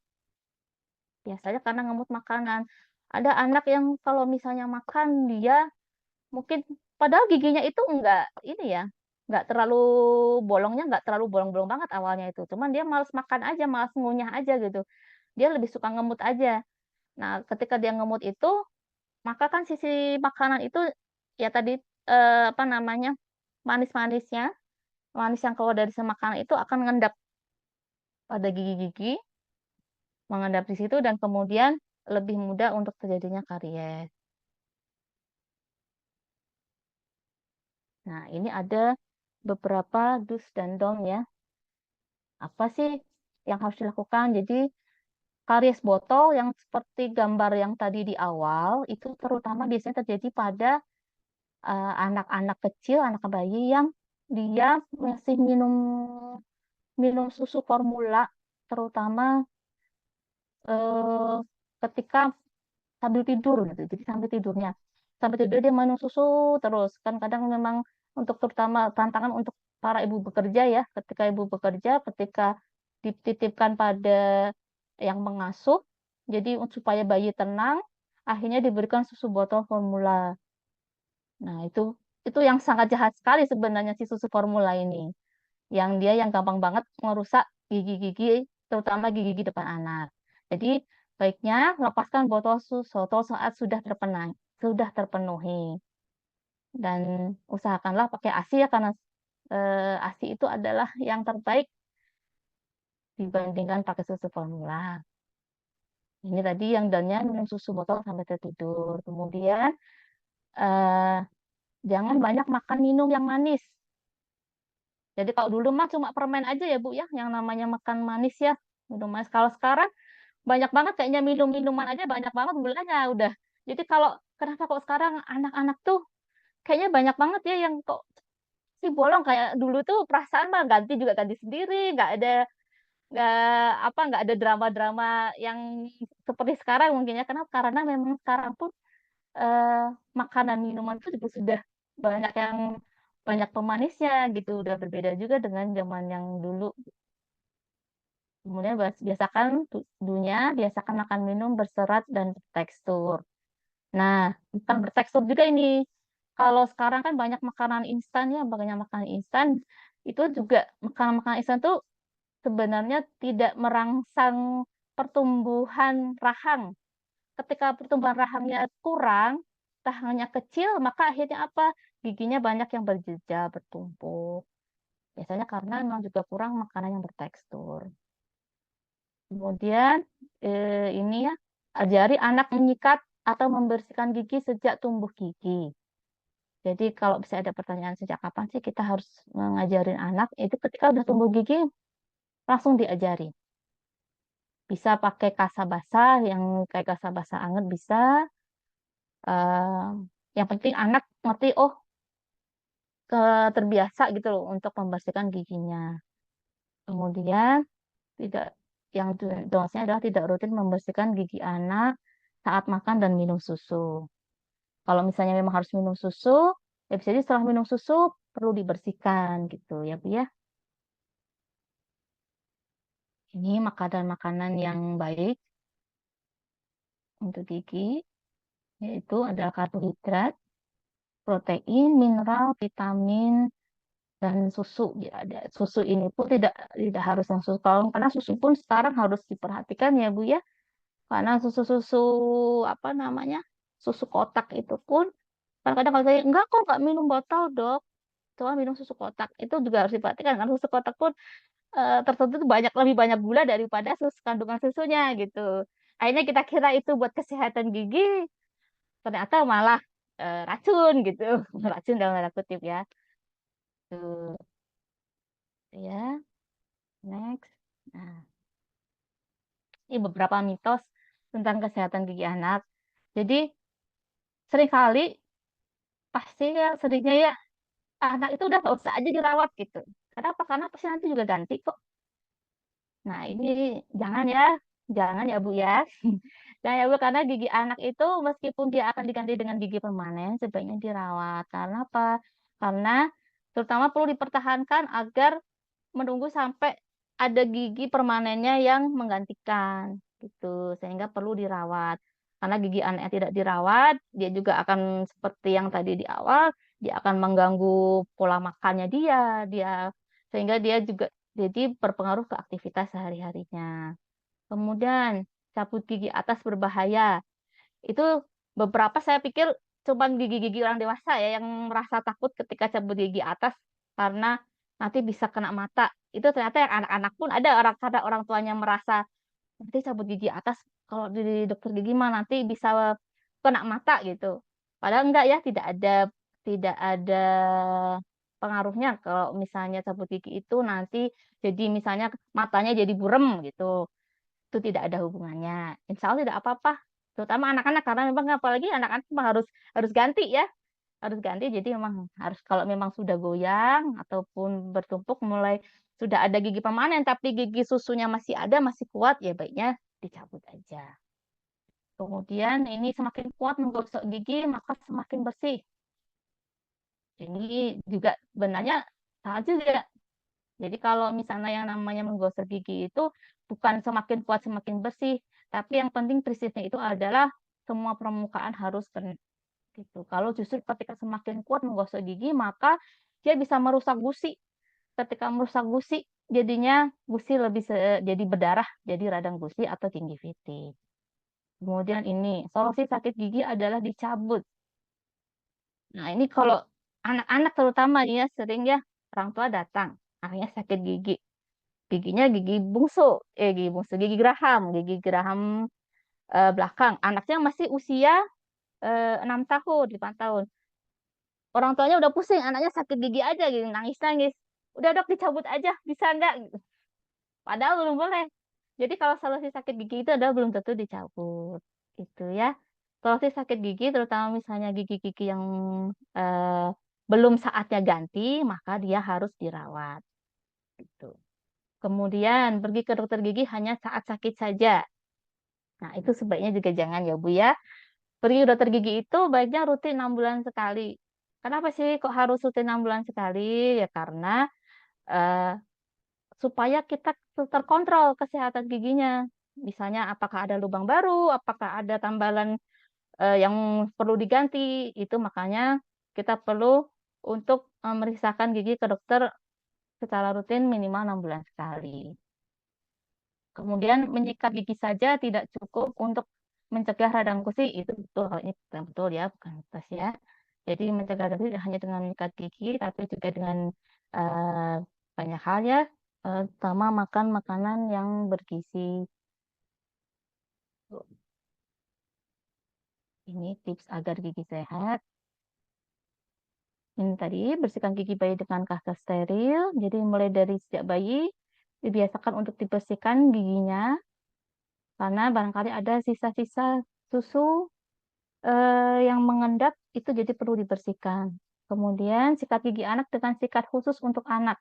Biasanya karena ngemut makanan. Ada anak yang kalau misalnya makan dia mungkin padahal giginya itu enggak ini ya, nggak terlalu bolongnya nggak terlalu bolong-bolong banget awalnya itu, cuman dia males makan aja, malas ngunyah aja gitu. dia lebih suka ngemut aja. Nah, ketika dia ngemut itu, maka kan sisi makanan itu ya tadi apa namanya, manis-manisnya, manis yang keluar dari si makanan itu akan ngendap pada gigi-gigi, mengendap di situ dan kemudian lebih mudah untuk terjadinya karies. Nah, ini ada beberapa do's dan don't ya. Apa sih yang harus dilakukan? Jadi, karies botol yang seperti gambar yang tadi di awal, itu terutama biasanya terjadi pada anak-anak kecil, anak bayi yang dia masih minum minum susu formula, terutama eh, ketika sambil tidur gitu. Jadi sambil tidur dia minum susu terus. Kan kadang memang untuk terutama tantangan untuk para ibu bekerja ya, ketika ibu bekerja, ketika dititipkan pada yang mengasuh, jadi supaya bayi tenang, akhirnya diberikan susu botol formula. Nah, itu yang sangat jahat sekali sebenarnya si susu formula ini. Yang dia yang gampang banget merusak gigi-gigi, terutama gigi depan anak. Jadi, baiknya lepaskan botol susu saat sudah terpenuhi. Dan usahakanlah pakai ASI ya, karena ASI itu adalah yang terbaik dibandingkan pakai susu formula. Ini tadi yang dannya minum susu botol sampai tertidur. Kemudian, eh, jangan banyak makan minum yang manis. Jadi kalau dulu mah cuma permen aja ya Bu ya, yang namanya makan manis ya, minum manis. Kalau sekarang banyak banget kayaknya minum-minuman aja banyak banget gulanya udah. Jadi kalau kenapa kok sekarang anak-anak tuh kayaknya banyak banget ya yang kok si bolong kayak dulu tuh perasaan mah ganti juga ganti sendiri, nggak nggak ada drama-drama yang seperti sekarang mungkin ya. Kenapa? Karena memang sekarang pun eh, makanan minuman itu juga sudah banyak yang banyak pemanisnya gitu, udah berbeda juga dengan zaman yang dulu. Kemudian biasakan makan minum berserat dan bertekstur. Nah, bukan bertekstur juga ini. Kalau sekarang kan banyak makanan instan ya, banyak makanan instan. Itu juga makanan-makanan instan tuh sebenarnya tidak merangsang pertumbuhan rahang. Ketika pertumbuhan rahangnya kurang, rahangnya kecil, maka akhirnya apa? Giginya banyak yang berjejal, bertumpuk. Biasanya karena memang juga kurang makanan yang bertekstur. Kemudian ini ya, ajari anak menyikat atau membersihkan gigi sejak tumbuh gigi. Jadi kalau bisa ada pertanyaan sejak kapan sih kita harus mengajarin anak, itu ketika udah tumbuh gigi langsung diajari. Bisa pakai kasa basah, yang kayak kasa basah anget bisa. Eh, yang penting anak ngerti, oh terbiasa gitu loh untuk membersihkan giginya. Kemudian tidak yang dosnya adalah tidak rutin membersihkan gigi anak saat makan dan minum susu. Kalau misalnya memang harus minum susu, ya bisa jadi setelah minum susu perlu dibersihkan gitu ya Bu ya. Ini makanan-makanan yang baik untuk gigi, yaitu adalah karbohidrat, protein, mineral, vitamin, dan susu. Ya, ada susu ini pun tidak tidak harus yang susu kaleng, karena susu pun sekarang harus diperhatikan ya Bu ya. Karena susu-susu apa namanya, susu kotak itu pun kadang-kadang kalau saya enggak kok nggak minum botol dok, cuma minum susu kotak itu juga harus diperhatikan karena susu kotak pun tertentu tuh lebih banyak gula daripada kandungan susunya gitu. Akhirnya kita kira itu buat kesehatan gigi, ternyata malah racun gitu, racun dalam tanda kutip ya. Tuh ya, next. Nah, ini beberapa mitos tentang kesehatan gigi anak. Jadi seringkali pasti ya seringnya ya anak itu udah nggak usah aja dirawat gitu. Kenapa? Karena pasti nanti juga ganti kok. Nah, ini jangan ya, jangan ya Bu ya. Jangan ya Bu, karena gigi anak itu meskipun dia akan diganti dengan gigi permanen, sebaiknya dirawat. Karena apa? Karena terutama perlu dipertahankan agar menunggu sampai ada gigi permanennya yang menggantikan gitu, sehingga perlu dirawat. Karena gigi anak yang tidak dirawat, dia juga akan seperti yang tadi di awal, dia akan mengganggu pola makannya dia sehingga dia juga jadi berpengaruh ke aktivitas sehari-harinya. Kemudian cabut gigi atas berbahaya. Itu beberapa saya pikir cuma gigi-gigi orang dewasa ya yang merasa takut ketika cabut gigi atas karena nanti bisa kena mata. Itu ternyata yang anak-anak pun ada orang tuanya merasa nanti cabut gigi atas kalau di dokter gigi mah nanti bisa kena mata gitu. Padahal enggak ya, tidak ada pengaruhnya kalau misalnya cabut gigi itu nanti jadi misalnya matanya jadi burem gitu. Itu tidak ada hubungannya. Insya Allah tidak apa-apa. Terutama anak-anak karena memang apalagi anak-anak memang harus harus ganti ya, harus ganti. Jadi memang harus kalau memang sudah goyang ataupun bertumpuk mulai sudah ada gigi permanen tapi gigi susunya masih ada, masih kuat ya baiknya dicabut aja. Kemudian ini semakin kuat menggosok gigi maka semakin bersih. Ini juga benarnya salah juga. Jadi kalau misalnya yang namanya menggosok gigi itu bukan semakin kuat semakin bersih, tapi yang penting prinsipnya itu adalah semua permukaan harus kena gitu. Kalau justru ketika semakin kuat menggosok gigi, maka dia bisa merusak gusi. Ketika merusak gusi, jadinya gusi jadi berdarah, jadi radang gusi atau gingivitis. Kemudian ini, solusi sakit gigi adalah dicabut. Nah, ini kalau anak-anak terutama ya sering ya orang tua datang, anaknya sakit gigi. Giginya gigi geraham belakang. Anaknya masih usia 6 tahun, 5 tahun. Orang tuanya udah pusing, anaknya sakit gigi aja gitu, nangis-nangis. Udah dok dicabut aja, bisa nggak? Gitu. Padahal belum boleh. Jadi kalau solusi sakit gigi itu adalah belum tentu dicabut. Gitu ya. Solusi sakit gigi, terutama misalnya gigi-gigi yang eh, belum saatnya ganti, maka dia harus dirawat. Gitu. Kemudian pergi ke dokter gigi hanya saat sakit saja. Nah, itu sebaiknya juga jangan ya Bu ya. Pergi ke dokter gigi itu baiknya rutin 6 bulan sekali. Kenapa sih kok harus rutin 6 bulan sekali? Ya karena eh, supaya kita terkontrol kesehatan giginya. Misalnya apakah ada lubang baru, apakah ada tambalan yang perlu diganti. Itu makanya kita perlu untuk memeriksakan gigi ke dokter secara rutin minimal 6 bulan sekali. Kemudian menyikat gigi saja tidak cukup untuk mencegah radang gusi, itu betul, hal ini betul ya, bukan mitos ya. Jadi mencegah radang gusi tidak hanya dengan menyikat gigi, tapi juga dengan eh, banyak hal ya, terutama makan makanan yang bergizi. Ini tips agar gigi sehat. Ini tadi bersihkan gigi bayi dengan kaca steril. Jadi mulai dari sejak bayi dibiasakan untuk dibersihkan giginya karena barangkali ada sisa-sisa susu yang mengendap itu jadi perlu dibersihkan. Kemudian sikat gigi anak dengan sikat khusus untuk anak.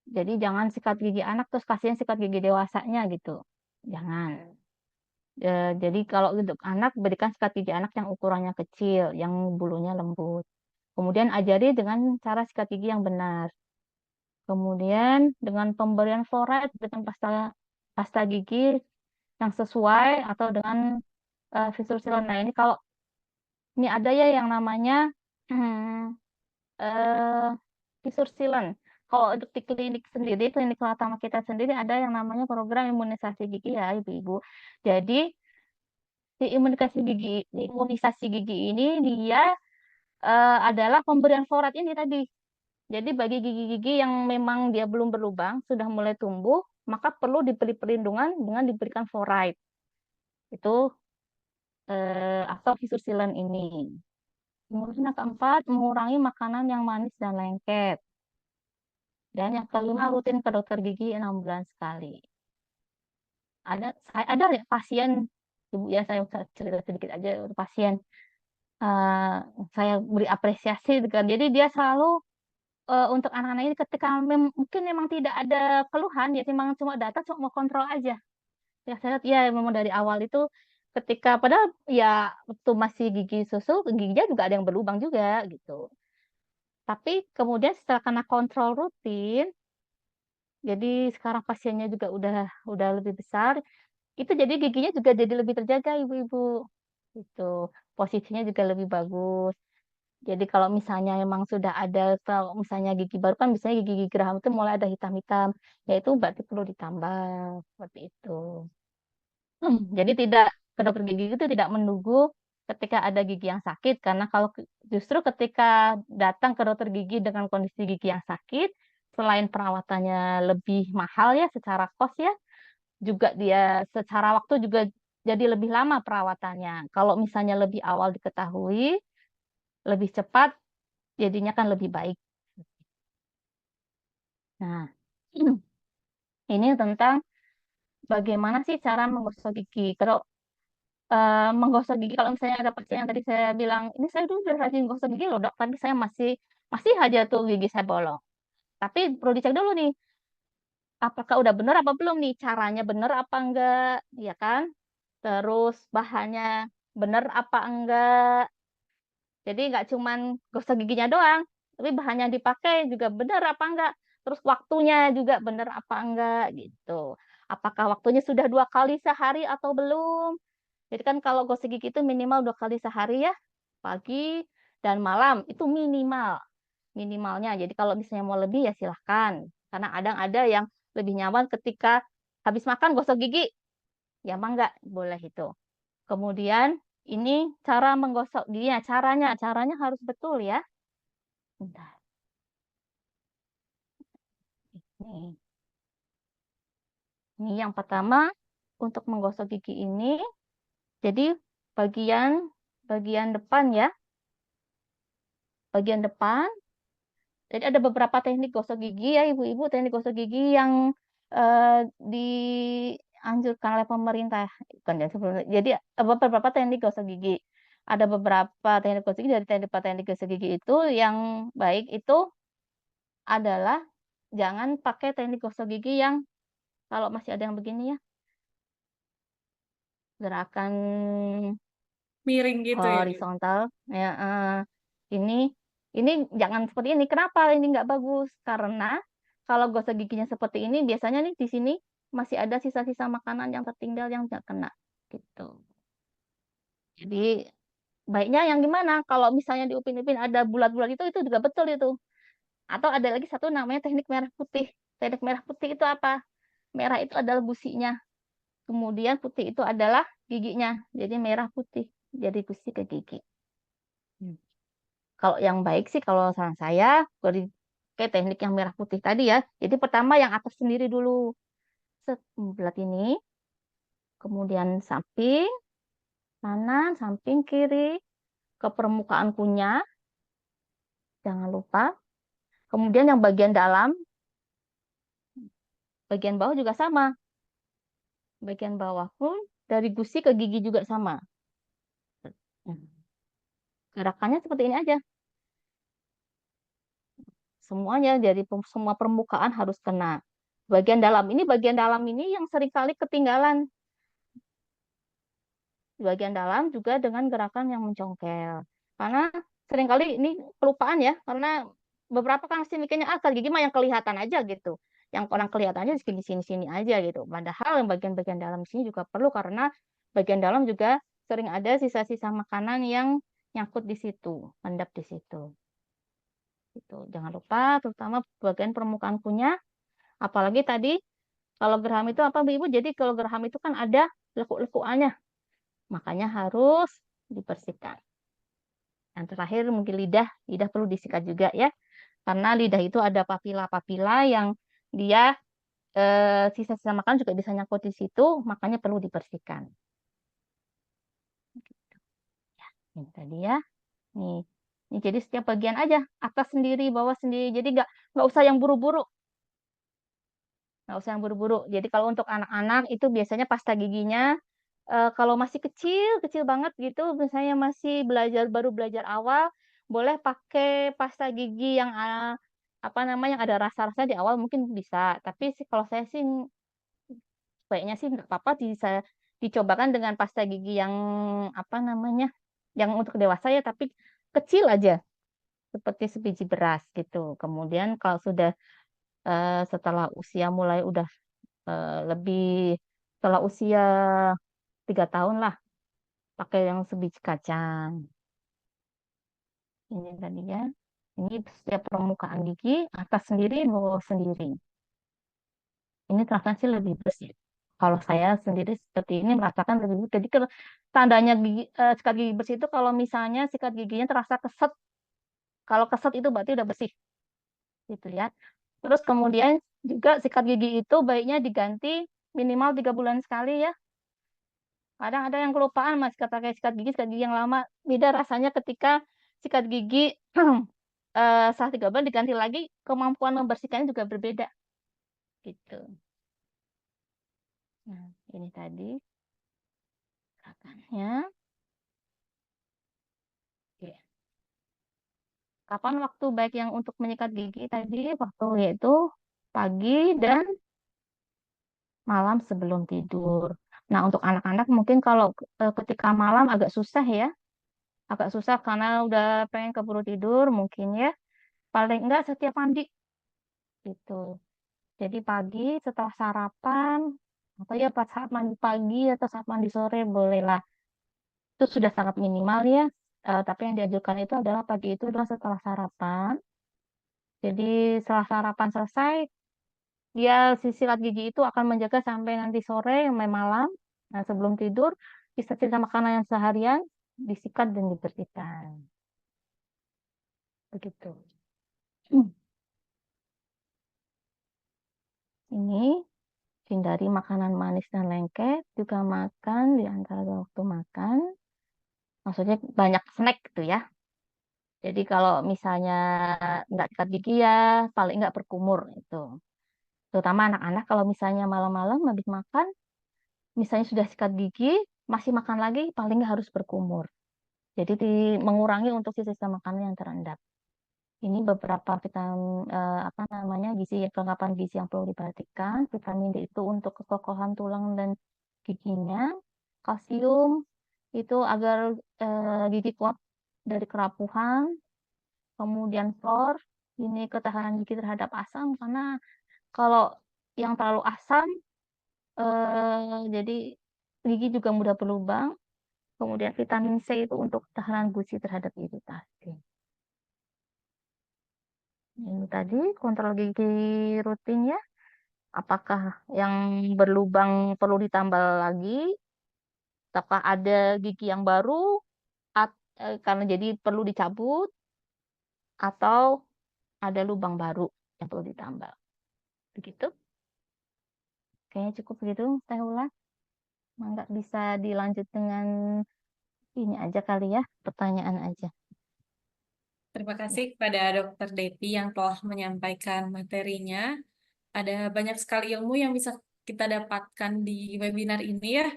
Jadi jangan sikat gigi anak terus kasihan sikat gigi dewasanya gitu. Jangan. Jadi kalau untuk anak berikan sikat gigi anak yang ukurannya kecil, yang bulunya lembut. Kemudian ajari dengan cara sikat gigi yang benar. Kemudian dengan pemberian fluoride dengan pasta pasta gigi yang sesuai atau dengan visur silon. Nah ini kalau ini ada ya yang namanya eh visur silon. Kalau untuk di klinik sendiri, klinik pertama kita sendiri ada yang namanya program imunisasi gigi ya, ibu-ibu. Jadi imunisasi gigi ini dia adalah pemberian fluoride ini tadi. Jadi bagi gigi-gigi yang memang dia belum berlubang, sudah mulai tumbuh, maka perlu diberi perlindungan dengan diberikan fluoride. Itu atau visur silon ini. Kemudian yang keempat, mengurangi makanan yang manis dan lengket. Dan yang kelima, rutin ke dokter gigi 6 bulan sekali. Ada pasien, ibu ya saya cerita sedikit aja pasien. eh, saya beri apresiasi kan. Jadi dia selalu untuk anak-anak ini ketika mungkin memang tidak ada keluhan, ya memang cuma datang cuma mau kontrol aja. Ya saya lihat ya memang dari awal itu ketika padahal ya waktu masih gigi susu giginya juga ada yang berlubang juga gitu. Tapi kemudian setelah kena kontrol rutin, jadi sekarang pasiennya juga udah lebih besar, itu jadi giginya juga jadi lebih terjaga ibu-ibu. Itu posisinya juga lebih bagus. Jadi kalau misalnya memang sudah ada, kalau misalnya gigi baru kan biasanya gigi geraham itu mulai ada hitam-hitam, ya itu berarti perlu ditambah seperti itu. Jadi tidak ke dokter gigi itu tidak menunggu ketika ada gigi yang sakit, karena kalau justru ketika datang ke dokter gigi dengan kondisi gigi yang sakit, selain perawatannya lebih mahal ya secara kos ya, juga dia secara waktu juga jadi lebih lama perawatannya. Kalau misalnya lebih awal diketahui, lebih cepat, jadinya kan lebih baik. Nah, ini tentang bagaimana sih cara menggosok gigi. Kalau menggosok gigi, kalau misalnya ada pasien yang tadi saya bilang, ini saya dulu udah rajin gosok gigi loh dok, tapi saya masih masih aja tuh gigi saya bolong. Tapi perlu dicek dulu nih, apakah udah bener apa belum nih, caranya bener apa enggak, ya kan? Terus bahannya bener apa enggak. Jadi nggak cuman gosok giginya doang, tapi bahan yang dipakai juga bener apa enggak. Terus waktunya juga bener apa enggak gitu. Apakah waktunya sudah 2 kali sehari atau belum? Jadi kan kalau gosok gigi itu minimal 2 kali sehari ya, pagi dan malam itu minimal, minimalnya. Jadi kalau misalnya mau lebih ya silahkan. Karena ada yang lebih nyaman ketika habis makan gosok gigi, ya mah enggak boleh itu. Kemudian ini cara menggosok giginya, caranya harus betul ya. Bentar. Nih, ini yang pertama untuk menggosok gigi ini, jadi bagian bagian depan ya, bagian depan. Jadi ada beberapa teknik gosok gigi ya ibu-ibu, teknik gosok gigi yang dianjurkan oleh pemerintah. Bukan ya, jadi beberapa teknik gosok gigi. Ada beberapa teknik gosok gigi, dari teknik gosok gigi itu yang baik itu adalah jangan pakai teknik gosok gigi yang kalau masih ada yang begini ya, gerakan Miring gitu ya. horizontal ya, ini ini jangan seperti ini. Kenapa ini nggak bagus? Karena kalau gosok giginya seperti ini biasanya nih di sini masih ada sisa-sisa makanan yang tertinggal yang nggak kena gitu. Jadi baiknya yang gimana? Kalau misalnya di Upin Ipin ada bulat-bulat itu juga betul itu. Atau ada lagi satu namanya teknik merah putih. Teknik merah putih itu apa? Merah itu adalah gusinya. Kemudian putih itu adalah giginya. Jadi merah putih. Jadi gusi ke gigi. Hmm. Kalau yang baik sih kalau saran saya dari kayak teknik yang merah putih tadi ya. Jadi pertama yang atas sendiri dulu. Set, belat ini. Kemudian samping kanan, samping kiri ke permukaan kunyah. Jangan lupa. Kemudian yang bagian dalam, bagian bawah juga sama. Bagian bawah pun dari gusi ke gigi juga sama. Nah, gerakannya seperti ini aja. Semuanya dari semua permukaan harus kena. Bagian dalam ini yang seringkali ketinggalan. Di bagian dalam juga dengan gerakan yang mencongkel. Karena seringkali ini kelupaan ya, karena beberapa kan sih mikirnya ah gigi mah yang kelihatan aja gitu. Yang orang kelihatan aja di sini-sini aja gitu. Padahal yang bagian-bagian dalam sini juga perlu, karena bagian dalam juga sering ada sisa-sisa makanan yang nyangkut di situ, endap di situ. Gitu. Jangan lupa terutama bagian permukaan kunyah, apalagi tadi kalau geraham itu apa Bu Ibu? Jadi kalau geraham itu kan ada lekuk-lekukannya, makanya harus dibersihkan. Yang terakhir mungkin lidah, lidah perlu disikat juga ya, karena lidah itu ada papila-papila yang dia sisa-sisa makanan juga bisa nyangkut di situ, makanya perlu dibersihkan. Ya, ini tadi ya. Nih, nih jadi setiap bagian aja, atas sendiri, bawah sendiri. Jadi nggak usah yang buru-buru, nggak usah yang buru-buru. Jadi kalau untuk anak-anak itu biasanya pasta giginya kalau masih kecil, kecil banget gitu, misalnya masih belajar baru belajar awal, boleh pakai pasta gigi yang apa namanya yang ada rasa-rasa di awal mungkin bisa. Tapi sih kalau saya sih kayaknya sih nggak apa-apa bisa dicobakan dengan pasta gigi yang apa namanya yang untuk dewasa ya, tapi kecil aja seperti sebiji beras gitu. Kemudian kalau sudah setelah usia mulai udah lebih setelah usia 3 tahun lah pakai yang sebiji kacang. Ini tadi ya. Ini setiap permukaan gigi, atas sendiri, bawah sendiri. Ini terasa sih lebih bersih. Kalau saya sendiri seperti ini merasakan lebih bersih. Jadi kalau tandanya sikat gigi bersih itu kalau misalnya sikat giginya terasa keset. Kalau keset itu berarti udah bersih, gitu ya. Terus kemudian juga sikat gigi itu baiknya diganti minimal 3 bulan sekali ya. Kadang ada yang kelupaan mas pakai sikat gigi yang lama. Beda rasanya ketika sikat gigi setelah 3 bulan diganti lagi, kemampuan membersihkannya juga berbeda, gitu. Nah, ini tadi gerakannya. Oke. Kapan waktu baik yang untuk menyikat gigi tadi? Waktu yaitu pagi dan malam sebelum tidur. Nah, untuk anak-anak mungkin kalau ketika malam agak susah ya. Agak susah karena udah pengen keburu tidur mungkin ya. Paling enggak setiap mandi gitu. Jadi pagi setelah sarapan atau ya pas saat mandi pagi atau saat mandi sore bolehlah. Itu sudah sangat minimal ya. Tapi yang dianjurkan itu adalah pagi itu adalah setelah sarapan. Jadi setelah sarapan selesai, dia silat gigi itu akan menjaga sampai nanti sore, sampai malam. Nah, sebelum tidur, sisa-sisa makanan yang seharian disikat dan dibersihkan. Begitu. Ini hindari makanan manis dan lengket, juga makan di antara waktu makan. Maksudnya banyak snack gitu ya. Jadi kalau misalnya nggak sikat gigi ya paling nggak berkumur itu. Terutama anak-anak kalau misalnya malam-malam habis makan, misalnya sudah sikat gigi, masih makan lagi paling nggak harus berkumur. Jadi mengurangi untuk sisa makanan yang terendap. Ini beberapa vitamin apa namanya gizi kelengkapan gizi yang perlu diperhatikan. Vitamin D itu untuk kekokohan tulang dan giginya. Kalsium itu agar gigi kuat dari kerapuhan. Kemudian fluor ini ketahanan gigi terhadap asam karena kalau yang terlalu asam jadi gigi juga mudah berlubang. Kemudian vitamin C itu untuk ketahanan gusi terhadap iritasi. Ini tadi kontrol gigi rutin ya. Apakah yang berlubang perlu ditambal lagi? Apakah ada gigi yang baru karena jadi perlu dicabut atau ada lubang baru yang perlu ditambal? Begitu. Kayaknya cukup begitu, Teh Ulas. Nggak bisa dilanjut dengan ini aja kali ya, pertanyaan aja. Terima Ya, kasih kepada Dokter Devi yang telah menyampaikan materinya. Ada banyak sekali ilmu yang bisa kita dapatkan di webinar ini ya.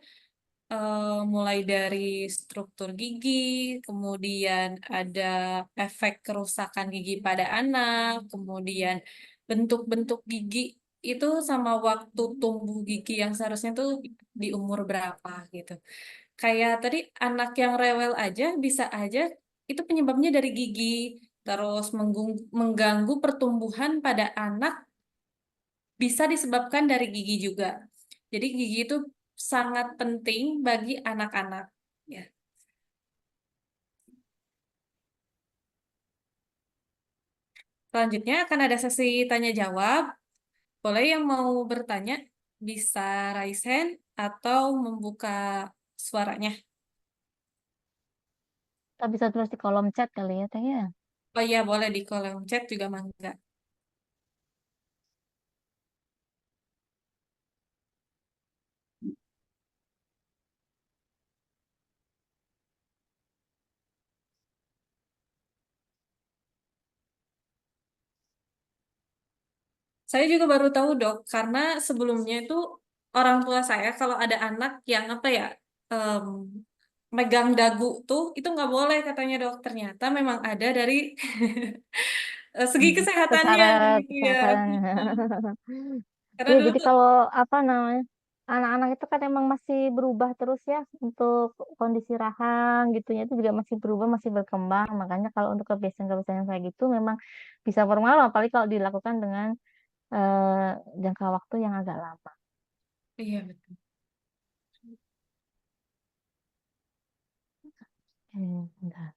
Mulai dari struktur gigi, kemudian ada efek kerusakan gigi pada anak, kemudian bentuk-bentuk gigi itu sama waktu tumbuh gigi yang seharusnya tuh di umur berapa gitu. Kayak tadi anak yang rewel aja bisa aja itu penyebabnya dari gigi, terus mengganggu pertumbuhan pada anak bisa disebabkan dari gigi juga. Jadi gigi itu sangat penting bagi anak-anak. Ya. Selanjutnya akan ada sesi tanya jawab. Boleh yang mau bertanya bisa raise hand atau membuka suaranya. kita bisa tulis di kolom chat kali ya, Teh ya. Oh iya, boleh di kolom chat juga mangga. Saya juga baru tahu dok, karena sebelumnya itu orang tua saya kalau ada anak yang apa ya, em, megang dagu tuh, itu nggak boleh katanya dok. Ternyata memang ada dari segi kesehatannya. Secara Iya. kesehatan. Karena Ya, dulu jadi tuh, kalau apa namanya, anak-anak itu kan emang masih berubah terus ya untuk kondisi rahang gitunya itu juga masih berubah, masih berkembang. Makanya kalau untuk kebiasaan-kebiasaan kayak gitu memang bisa formal, apalagi kalau dilakukan dengan jangka waktu yang agak lama. iya betul. Bentar.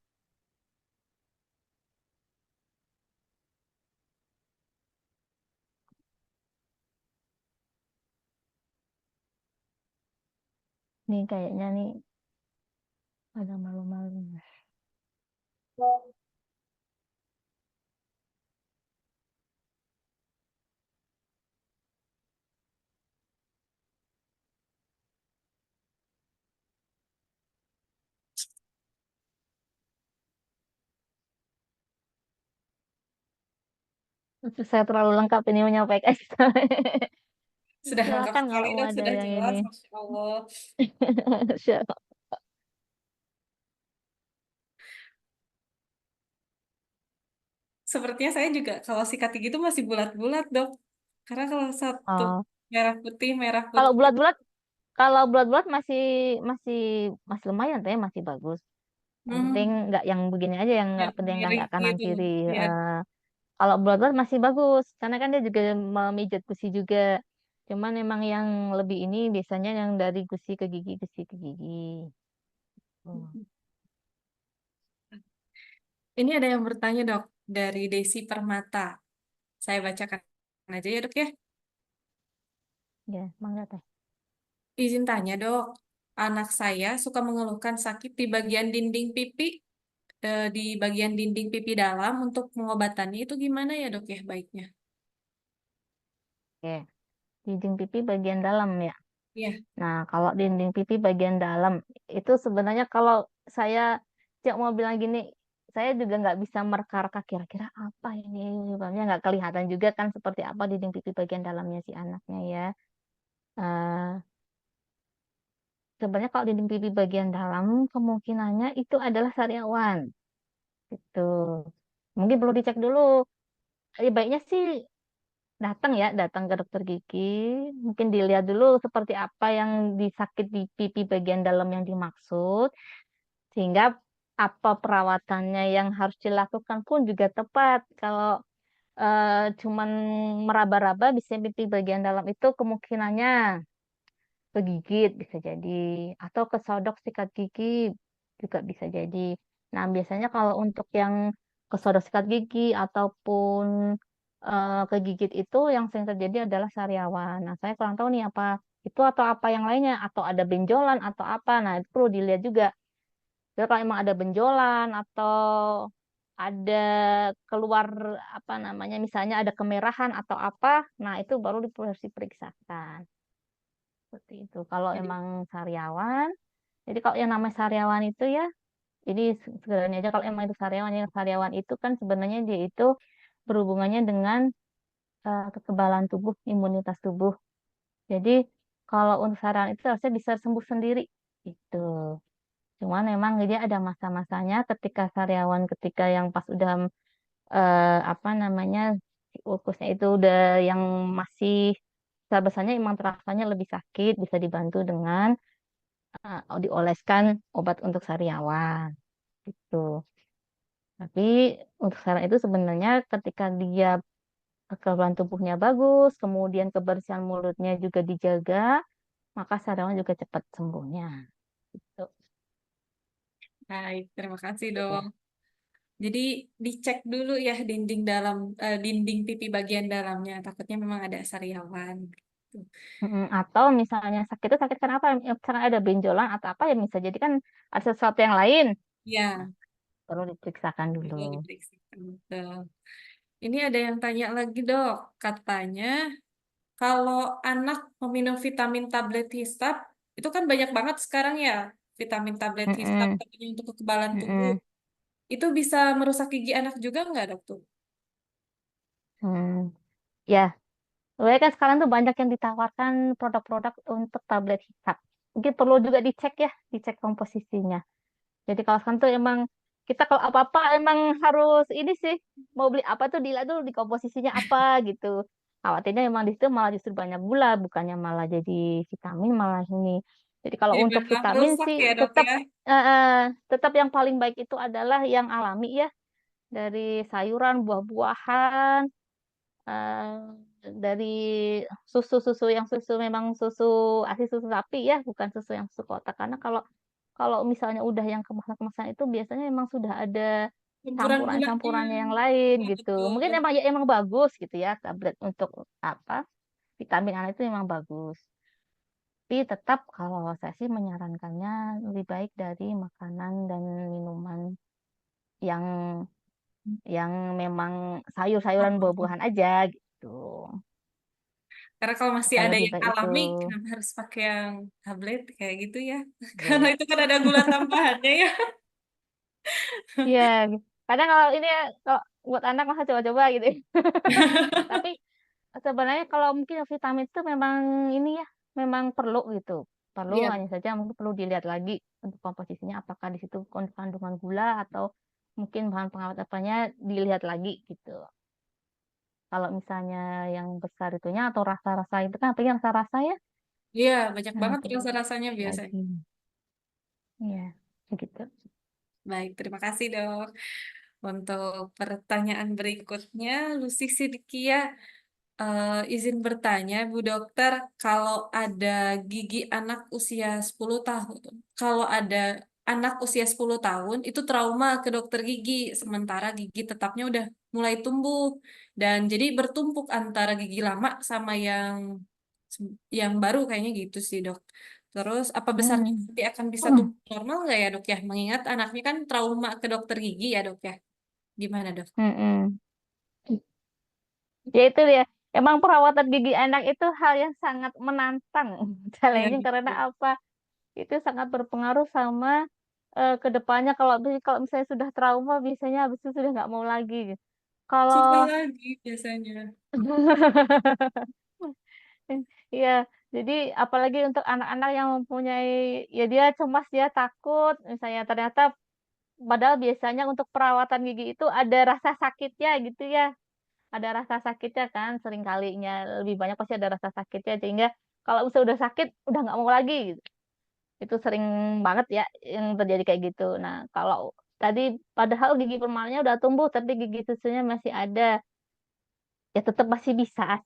Nih kayaknya nih ada malu-malu. Saya terlalu lengkap ini menyampaikan. Sudah lengkap Silakan sekali kalau mau dan ada sudah yang jelas, ini. Masya Allah. Siap. Sepertinya saya juga kalau sikat gigi itu masih bulat-bulat, Dok. Karena kalau satu Oh, merah kalau putih, bulat-bulat, kalau bulat-bulat masih masih masih lumayan, tapi masih bagus. Yang penting hmm, nggak yang begini aja, yang nggak yang penting kan miring nggak kanan gitu. kiri. Ya. Kalau bulat-bulat masih bagus, karena kan dia juga memijat gusi juga. Cuman emang yang lebih ini biasanya yang dari gusi ke gigi. Oh. Ini ada yang bertanya, Dok, dari Desi Permata. Saya bacakan aja ya, Dok ya. Ya, mangga teh. Izin tanya, Dok. Anak saya suka mengeluhkan sakit di bagian dinding pipi, di bagian dinding pipi dalam. Untuk pengobatannya itu gimana ya, Dok ya, baiknya? Oke, dinding pipi bagian dalam ya. Iya. Nah, kalau dinding pipi bagian dalam itu sebenarnya kalau saya cak mau bilang gini, saya juga nggak bisa mereka-reka kira-kira apa ini. Sebenarnya nggak kelihatan juga kan seperti apa dinding pipi bagian dalamnya si anaknya ya. Eh, Sebenarnya kalau dinding pipi bagian dalam kemungkinannya itu adalah sariawan. Gitu. Mungkin perlu dicek dulu. Baiknya sih datang ke dokter gigi. Mungkin dilihat dulu seperti apa yang disakit di pipi bagian dalam yang dimaksud. Sehingga apa perawatannya yang harus dilakukan pun juga tepat. Kalau cuman meraba-raba bisa pipi bagian dalam itu kemungkinannya kegigit bisa jadi atau kesodok sikat gigi juga bisa jadi. Nah, biasanya kalau untuk yang kesodok sikat gigi ataupun kegigit itu yang sering terjadi adalah sariawan. Nah, saya kurang tahu nih apa itu atau apa yang lainnya atau ada benjolan atau apa. Nah, itu perlu dilihat juga. Jadi kalau emang ada benjolan atau ada keluar apa namanya misalnya ada kemerahan atau apa, nah itu baru harus diperiksakan. Seperti itu. Kalau Jadi, emang sariawan, jadi kalau yang namanya sariawan itu ya, jadi sebenarnya aja kalau emang itu sariawan, yang sariawan itu kan sebenarnya dia itu berhubungannya dengan kekebalan tubuh, imunitas tubuh. Jadi kalau untuk sariawan itu harusnya bisa sembuh sendiri. Itu. Cuman memang dia ada masa-masanya ketika sariawan, ketika yang pas udah apa namanya si ulkusnya itu udah yang masih besar-besarnya emang terasanya lebih sakit, bisa dibantu dengan dioleskan obat untuk sariawan gitu. Tapi untuk sariawan itu sebenarnya ketika dia kekebalan tubuhnya bagus, kemudian kebersihan mulutnya juga dijaga, maka sariawan juga cepat sembuhnya. Gitu. baik, terima kasih, Dok. Ya. Jadi dicek dulu ya dinding pipi bagian dalamnya. Takutnya memang ada sariawan. Gitu. Atau misalnya sakit itu sakit karena apa? Misalnya ada benjolan atau apa ya bisa jadi kan ada sesuatu yang lain. Nah, Ya, perlu diperiksakan dulu. perlu diperiksa. Betul. Ini ada yang tanya lagi, Dok. Katanya kalau anak meminum vitamin tablet hisap, itu kan banyak banget sekarang ya, vitamin tablet hisap Mm-mm, katanya untuk kekebalan tubuh. mm-mm, Itu bisa merusak gigi anak juga nggak, Dok tuh? hmm. Ya, sebenarnya kan sekarang tuh banyak yang ditawarkan produk-produk untuk tablet hisap. Mungkin perlu juga dicek ya, dicek komposisinya. Jadi kalau sekarang tuh emang kita kalau apa-apa emang harus ini sih mau beli apa tuh dilihat dulu di komposisinya apa gitu. Khawatirnya emang di situ malah justru banyak gula, bukannya malah jadi vitamin malah ini. Jadi kalau Jadi untuk malah vitamin merusak sih ya, Dok tetap ya? eh, eh, tetap yang paling baik itu adalah yang alami ya dari sayuran, buah-buahan, eh, dari susu-susu yang susu memang susu asli susu sapi ya, bukan susu yang susu kotak. Karena kalau kalau misalnya udah yang kemasan-kemasan itu biasanya emang sudah ada Campuran gulanya. campuran-campurannya yang lain Ya, gitu. Mungkin betul. emang ya emang bagus gitu ya tablet untuk apa vitamin anak itu emang bagus. Tapi tetap kalau saya sih menyarankannya lebih baik dari makanan dan minuman yang memang sayur-sayuran buah-buahan aja gitu. Karena kalau masih Akan ada lebih yang baik itu. alami, kenapa harus pakai yang tablet kayak gitu ya? Karena Iya. itu kan ada gula tambahannya ya. Iya, gitu. Kadang kalau ini ya, kalau buat anak masa coba-coba gitu. Tapi sebenarnya kalau mungkin vitamin itu memang ini ya, memang perlu gitu. Perlu, Iya, hanya saja mungkin perlu dilihat lagi untuk komposisinya apakah di situ kandungan gula atau mungkin bahan pengawet apanya dilihat lagi gitu. Kalau misalnya yang besar itunya atau rasa-rasa itu kan apalagi yang rasa-rasa ya, iya banyak nah banget itu rasa-rasanya biasanya. lagi. Iya, begitu. Baik, terima kasih dok. Untuk pertanyaan berikutnya, Lucy Sidkia izin bertanya, Bu Dokter, kalau ada gigi anak usia 10 tahun, kalau ada anak usia 10 tahun, itu trauma ke dokter gigi, sementara gigi tetapnya udah mulai tumbuh, dan jadi bertumpuk antara gigi lama sama yang baru kayaknya gitu sih dok. Terus apa besarnya Hmm. nanti akan bisa tumbuh normal nggak ya dok ya? Mengingat anaknya kan trauma ke dokter gigi ya dok ya. Gimana dok? Mm-mm. Ya itu ya. Emang perawatan gigi anak itu hal yang sangat menantang. Ya Challenging karena gitu. apa? Itu sangat berpengaruh sama ke depannya kalau misalnya sudah trauma biasanya habis itu sudah nggak mau lagi. Susah Kalau lagi biasanya. Iya, jadi apalagi untuk anak-anak yang mempunyai ya dia cemas, dia takut misalnya ternyata padahal biasanya untuk perawatan gigi itu ada rasa sakitnya gitu ya. Ada rasa sakitnya kan sering kalinya lebih banyak pasti ada rasa sakitnya sehingga kalau misalnya udah sakit udah nggak mau lagi gitu. Itu sering banget ya yang terjadi kayak gitu. Nah, kalau tadi padahal gigi permanen udah tumbuh tapi gigi susunya masih ada, ya tetap masih bisa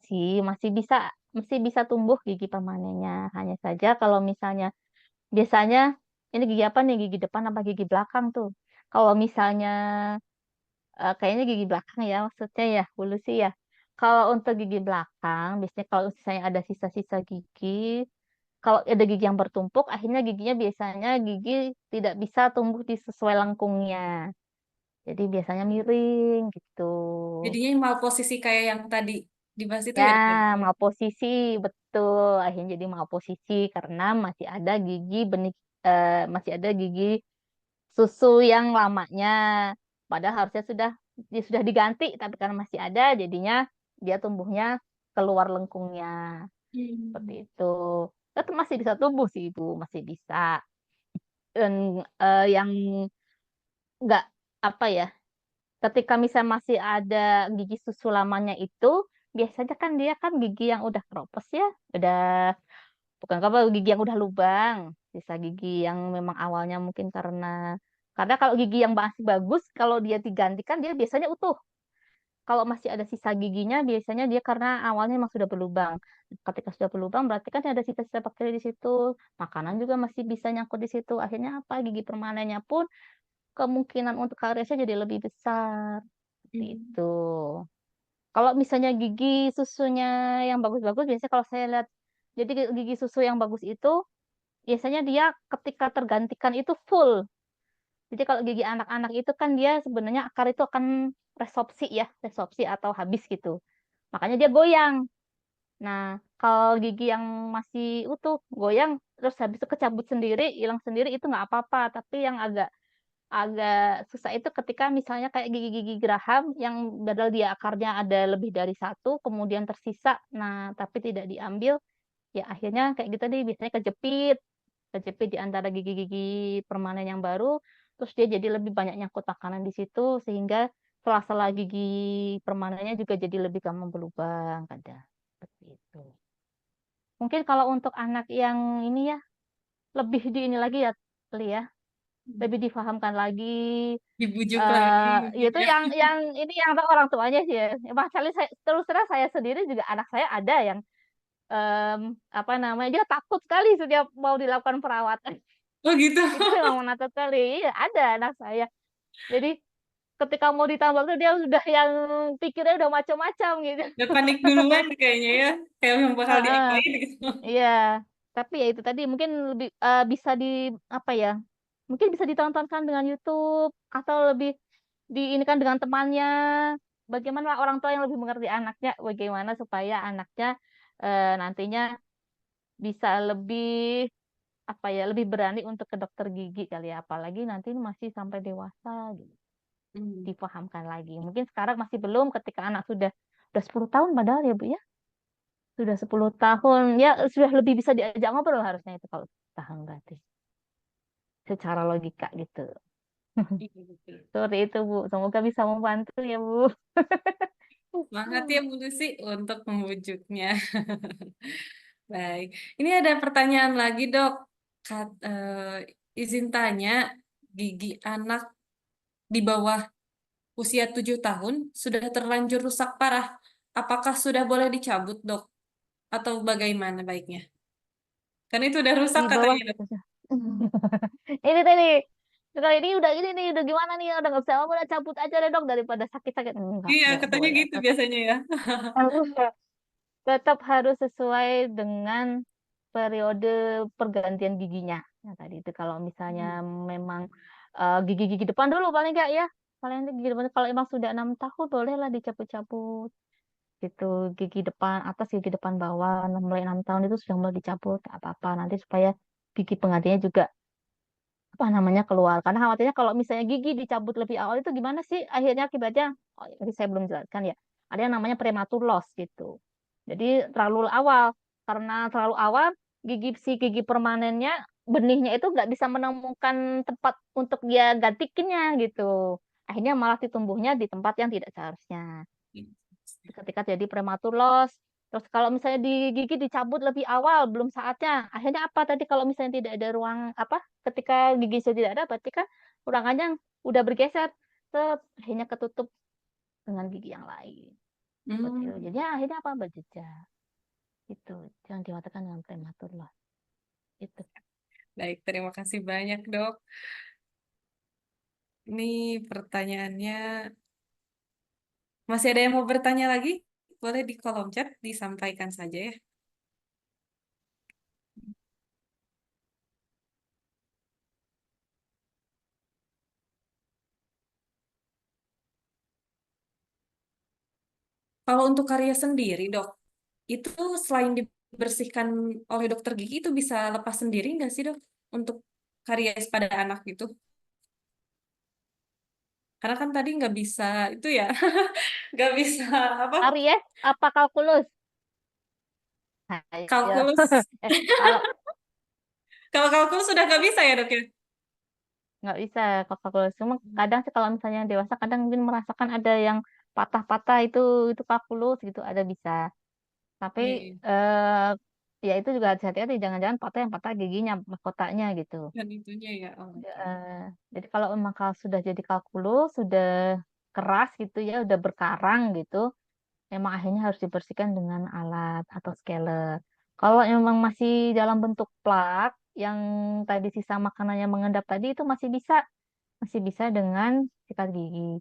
tumbuh gigi permanennya. Hanya saja kalau misalnya biasanya ini gigi apa nih, gigi depan apa gigi belakang tuh. Kalau misalnya kayaknya gigi belakang ya maksudnya ya, bulu sih ya. Kalau untuk gigi belakang, biasanya kalau misalnya ada sisa-sisa gigi, kalau ada gigi yang bertumpuk, akhirnya giginya biasanya gigi tidak bisa tumbuh di sesuai lengkungnya. Jadi biasanya miring gitu. Jadinya mal posisi kayak yang tadi dibahas itu Ya, ya dok ya? mau posisi betul. Akhirnya jadi mau posisi karena masih ada gigi susu yang lamanya. Padahal harusnya sudah diganti, tapi karena masih ada, jadinya dia tumbuhnya keluar lengkungnya seperti Hmm. itu. Tetap masih bisa tumbuh sih ibu, masih bisa. Dan yang nggak apa ya, ketika misalnya masih ada gigi susu lamanya itu, biasanya kan dia kan gigi yang udah keropos ya, udah bukan apa gigi yang udah lubang, sisa gigi yang memang awalnya mungkin karena kalau gigi yang masih bagus kalau dia digantikan dia biasanya utuh. Kalau masih ada sisa giginya biasanya dia karena awalnya memang sudah berlubang. Ketika sudah berlubang berarti kan ada sisa-sisa bakteri di situ. Makanan juga masih bisa nyangkut di situ. Akhirnya apa? Gigi permanennya pun kemungkinan untuk kariesnya jadi lebih besar. Seperti Hmm. itu. Kalau misalnya gigi susunya yang bagus-bagus, biasanya kalau saya lihat, jadi gigi susu yang bagus itu, biasanya dia ketika tergantikan itu full. Jadi kalau gigi anak-anak itu kan dia sebenarnya akar itu akan resorpsi atau habis gitu. Makanya dia goyang. Nah, kalau gigi yang masih utuh, goyang, terus habis itu kecabut sendiri, hilang sendiri, itu nggak apa-apa. Tapi yang agak agak susah itu ketika misalnya kayak gigi-gigi geraham yang padahal dia akarnya ada lebih dari satu, kemudian tersisa, nah tapi tidak diambil, ya akhirnya kayak gitu deh biasanya kejepit di antara gigi-gigi permanen yang baru, terus dia jadi lebih banyak nyangkut makanan di situ sehingga sela-sela gigi permanennya juga jadi lebih gampang berlubang kadang seperti itu. Mungkin kalau untuk anak yang ini ya lebih di ini lagi ya, Li ya, lebih difahamkan lagi. Dibujuk lagi Ya mungkin itu ya. yang ini yang tahu orang tuanya sih ya. Emang kali saya terus terang saya sendiri juga anak saya ada yang em, apa namanya dia takut sekali setiap mau dilakukan perawatan. Oh gitu. Itu memang menakut sekali. Iya, ada anak saya. Jadi ketika mau ditambal tuh dia udah yang pikirnya udah macam-macam gitu. Udah panik duluan kayaknya ya. Kayak yang bakal Heeh, diapain gitu. iya. Tapi ya itu tadi mungkin lebih bisa di apa ya? Mungkin bisa ditontonkan dengan YouTube atau lebih di ini kan dengan temannya. Bagaimana orang tua yang lebih mengerti anaknya, bagaimana supaya anaknya nantinya bisa lebih apa ya, lebih berani untuk ke dokter gigi kali ya. Apalagi nanti ini masih sampai dewasa gitu. Hmm. Dipahamkan lagi. Mungkin sekarang masih belum ketika anak sudah 10 tahun padahal ya Bu ya. Sudah 10 tahun ya sudah lebih bisa diajak ngobrol harusnya itu kalau tahun berarti secara logika gitu. Iya, betul. Seperti itu Bu. Semoga bisa membantu ya Bu. Semangat ya Bu Lucy untuk membujuknya. Baik, ini ada pertanyaan lagi dok. Izin tanya, gigi anak di bawah usia 7 tahun sudah terlanjur rusak parah. Apakah sudah boleh dicabut dok? Atau bagaimana baiknya? Karena itu udah rusak Di bawah. katanya dok. Ini tadi. Kalau ini nih udah gimana nih udah nggak bisa apa udah cabut aja deh dok daripada sakit-sakit Iya, nggak katanya boleh gitu tetap biasanya ya. tetap harus sesuai dengan periode pergantian giginya. Nah, tadi itu kalau misalnya memang gigi-gigi depan dulu paling enggak ya. Paling enggak gigi depan kalau emang sudah 6 tahun bolehlah dicabut-cabut. Gitu gigi depan atas gigi depan bawah mulai 6 tahun itu sudah mulai dicabut nggak apa-apa nanti supaya gigi penggantinya juga apa namanya keluar karena khawatirnya kalau misalnya gigi dicabut lebih awal itu gimana sih akhirnya akibatnya oh, tadi saya belum jelaskan ya ada yang namanya prematur loss gitu jadi terlalu awal karena terlalu awal gigi permanennya benihnya itu nggak bisa menemukan tempat untuk dia gantikinnya gitu akhirnya malah ditumbuhnya di tempat yang tidak seharusnya ketika jadi prematur loss. Terus kalau misalnya di gigi dicabut lebih awal, belum saatnya. Akhirnya apa tadi kalau misalnya tidak ada ruang apa? Ketika gigi sudah tidak ada, berarti kan ruangannya udah bergeser. Akhirnya ketutup dengan gigi yang lain. Seperti itu. Hmm, Jadi akhirnya apa? Berjejak. Itu yang diwatakan dengan prematur loss. Itu. baik, terima kasih banyak dok. Ini pertanyaannya, masih ada yang mau bertanya lagi? Boleh di kolom chat disampaikan saja ya. Kalau untuk karya sendiri, dok, itu selain dibersihkan oleh dokter gigi, itu bisa lepas sendiri nggak sih, dok? Untuk karies pada anak gitu. Karena kan tadi nggak bisa, itu ya, nggak bisa apa? Aries apa kalkulus? Ayo. Kalkulus. Kalau Kalau kalkulus sudah nggak bisa ya, dok ya? nggak bisa kalau kalkulus cuma kadang sih kalau misalnya yang dewasa kadang mungkin merasakan ada yang patah-patah itu kalkulus gitu ada bisa tapi Iya, iya. eh ya itu juga hati-hati jangan-jangan patah yang patah giginya mahkotanya gitu. Dan itunya ya, oh, oke. Eh, jadi kalau memang kalau sudah jadi kalkulus sudah keras gitu ya udah berkarang gitu memang akhirnya harus dibersihkan dengan alat atau scaler. Kalau memang masih dalam bentuk plak yang tadi sisa makanan yang mengendap tadi itu masih bisa dengan sikat gigi.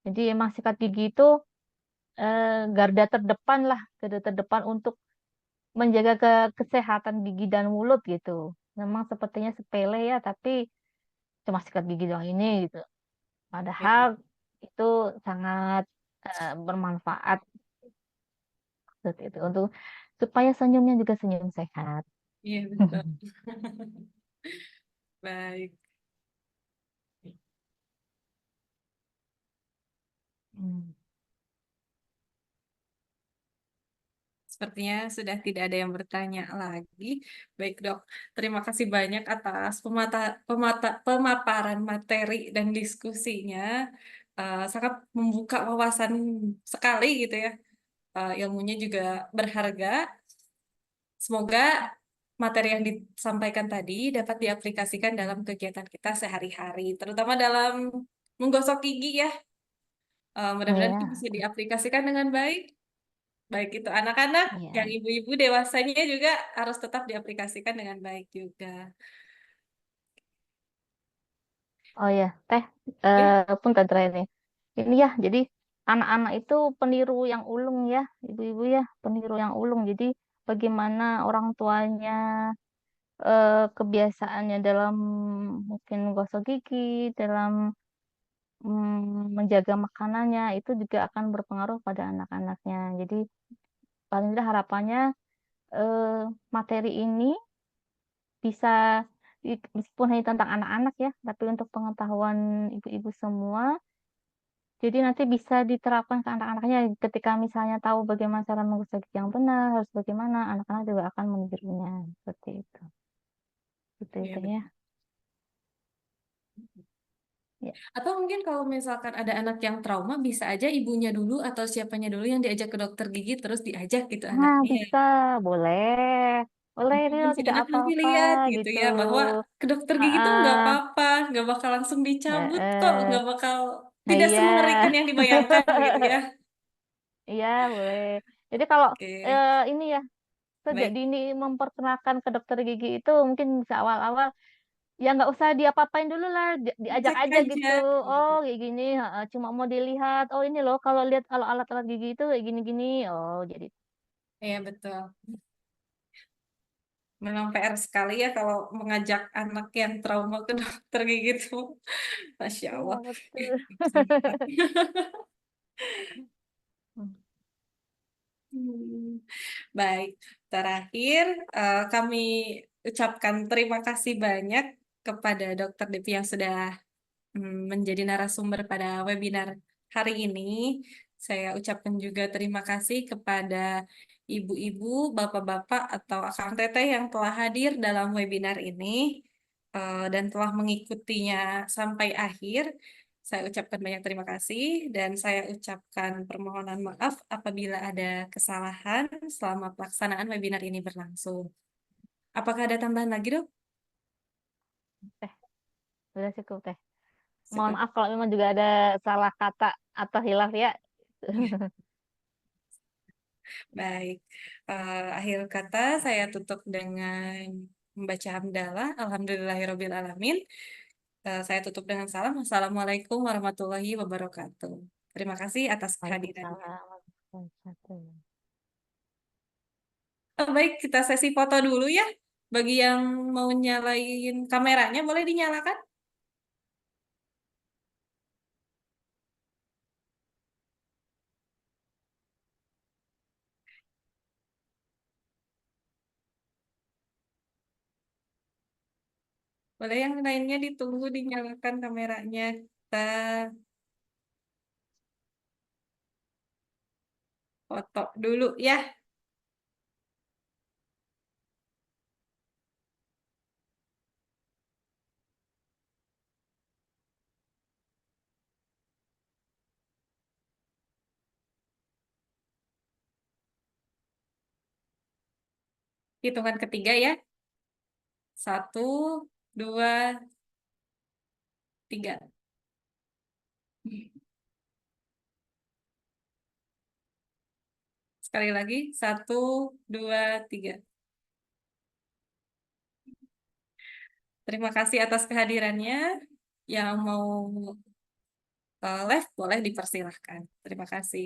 Jadi emang sikat gigi itu garda terdepan lah, garda terdepan untuk menjaga kesehatan gigi dan mulut gitu. Memang sepertinya sepele ya, tapi cuma sikat gigi doang ini gitu. Padahal Iya, itu sangat bermanfaat seperti itu untuk supaya senyumnya juga senyum sehat. iya betul. Baik. Hmm. Sepertinya sudah tidak ada yang bertanya lagi. Baik, Dok. Terima kasih banyak atas pemaparan materi dan diskusinya. Sangat membuka wawasan sekali gitu ya. Ilmunya juga berharga. Semoga materi yang disampaikan tadi dapat diaplikasikan dalam kegiatan kita sehari-hari, terutama dalam menggosok gigi ya. Mudah-mudahan itu Ya, bisa diaplikasikan dengan baik. Baik itu anak-anak, yang ya. ibu-ibu dewasanya juga harus tetap diaplikasikan dengan baik juga. Oh ya, Teh, Ya, punten terakhir nih. Ini ya, jadi anak-anak itu peniru yang ulung ya, ibu-ibu ya, peniru yang ulung. Jadi bagaimana orang tuanya kebiasaannya dalam mungkin gosok gigi, dalam menjaga makanannya itu juga akan berpengaruh pada anak-anaknya. Jadi paling tidak harapannya eh, materi ini bisa meskipun hanya tentang anak-anak ya, tapi untuk pengetahuan ibu-ibu semua, jadi nanti bisa diterapkan ke anak-anaknya ketika misalnya tahu bagaimana cara menggosok gigi yang benar, harus bagaimana, anak-anak juga akan menirunya seperti itu. Gitu Ya, itu ya. betul. Ya. Atau mungkin kalau misalkan ada anak yang trauma, bisa aja ibunya dulu atau siapanya dulu yang diajak ke dokter gigi, terus diajak gitu Nah, anaknya. bisa, boleh. Boleh, Nanti ini loh, terus tidak anak nanti apa-apa lihat gitu gitu. ya, bahwa ke dokter gigi tuh nggak Heeh. apa-apa, nggak bakal langsung dicabut kok, Heeh. nggak bakal, Nah, tidak iya. semengerikan yang dibayangkan gitu ya. Iya, boleh. Jadi kalau Oke, ini ya, sejak baik. dini memperkenalkan ke dokter gigi itu mungkin bisa awal-awal ya nggak usah diapa-apain dulu lah, diajak Cek aja aja. gitu. Oh, Gitu. kayak gini, heeh, cuma mau dilihat. Oh, ini loh kalau lihat kalau alat-alat gigi itu kayak gini-gini. Oh, jadi Iya, betul. Memang PR sekali ya kalau mengajak anak yang trauma ke dokter gigi itu. Masya iya Allah. betul. Hmm, baik, terakhir kami ucapkan terima kasih banyak kepada Dokter Devi yang sudah menjadi narasumber pada webinar hari ini. Saya ucapkan juga terima kasih kepada ibu-ibu, bapak-bapak, atau akang teteh yang telah hadir dalam webinar ini dan telah mengikutinya sampai akhir. Saya ucapkan banyak terima kasih dan saya ucapkan permohonan maaf apabila ada kesalahan selama pelaksanaan webinar ini berlangsung. Apakah ada tambahan lagi, Dok? Teh, udah cukup teh. Mohon Cukup. maaf kalau memang juga ada salah kata atau hilaf ya. Baik, akhir kata saya tutup dengan membaca hamdalah. Alhamdulillahirobbilalamin. Saya tutup dengan salam. Assalamualaikum warahmatullahi wabarakatuh. Terima kasih atas kehadirannya. Waalaikumsalam warahmatullahi wabarakatuh. Baik, kita sesi foto dulu ya. Bagi yang mau nyalain kameranya, boleh dinyalakan? Boleh yang lainnya ditunggu dinyalakan kameranya. Kita foto dulu ya. Hitungan ketiga ya. Satu, dua, tiga. Sekali lagi, satu, dua, tiga. Terima kasih atas kehadirannya. Yang mau live boleh dipersilahkan. Terima kasih.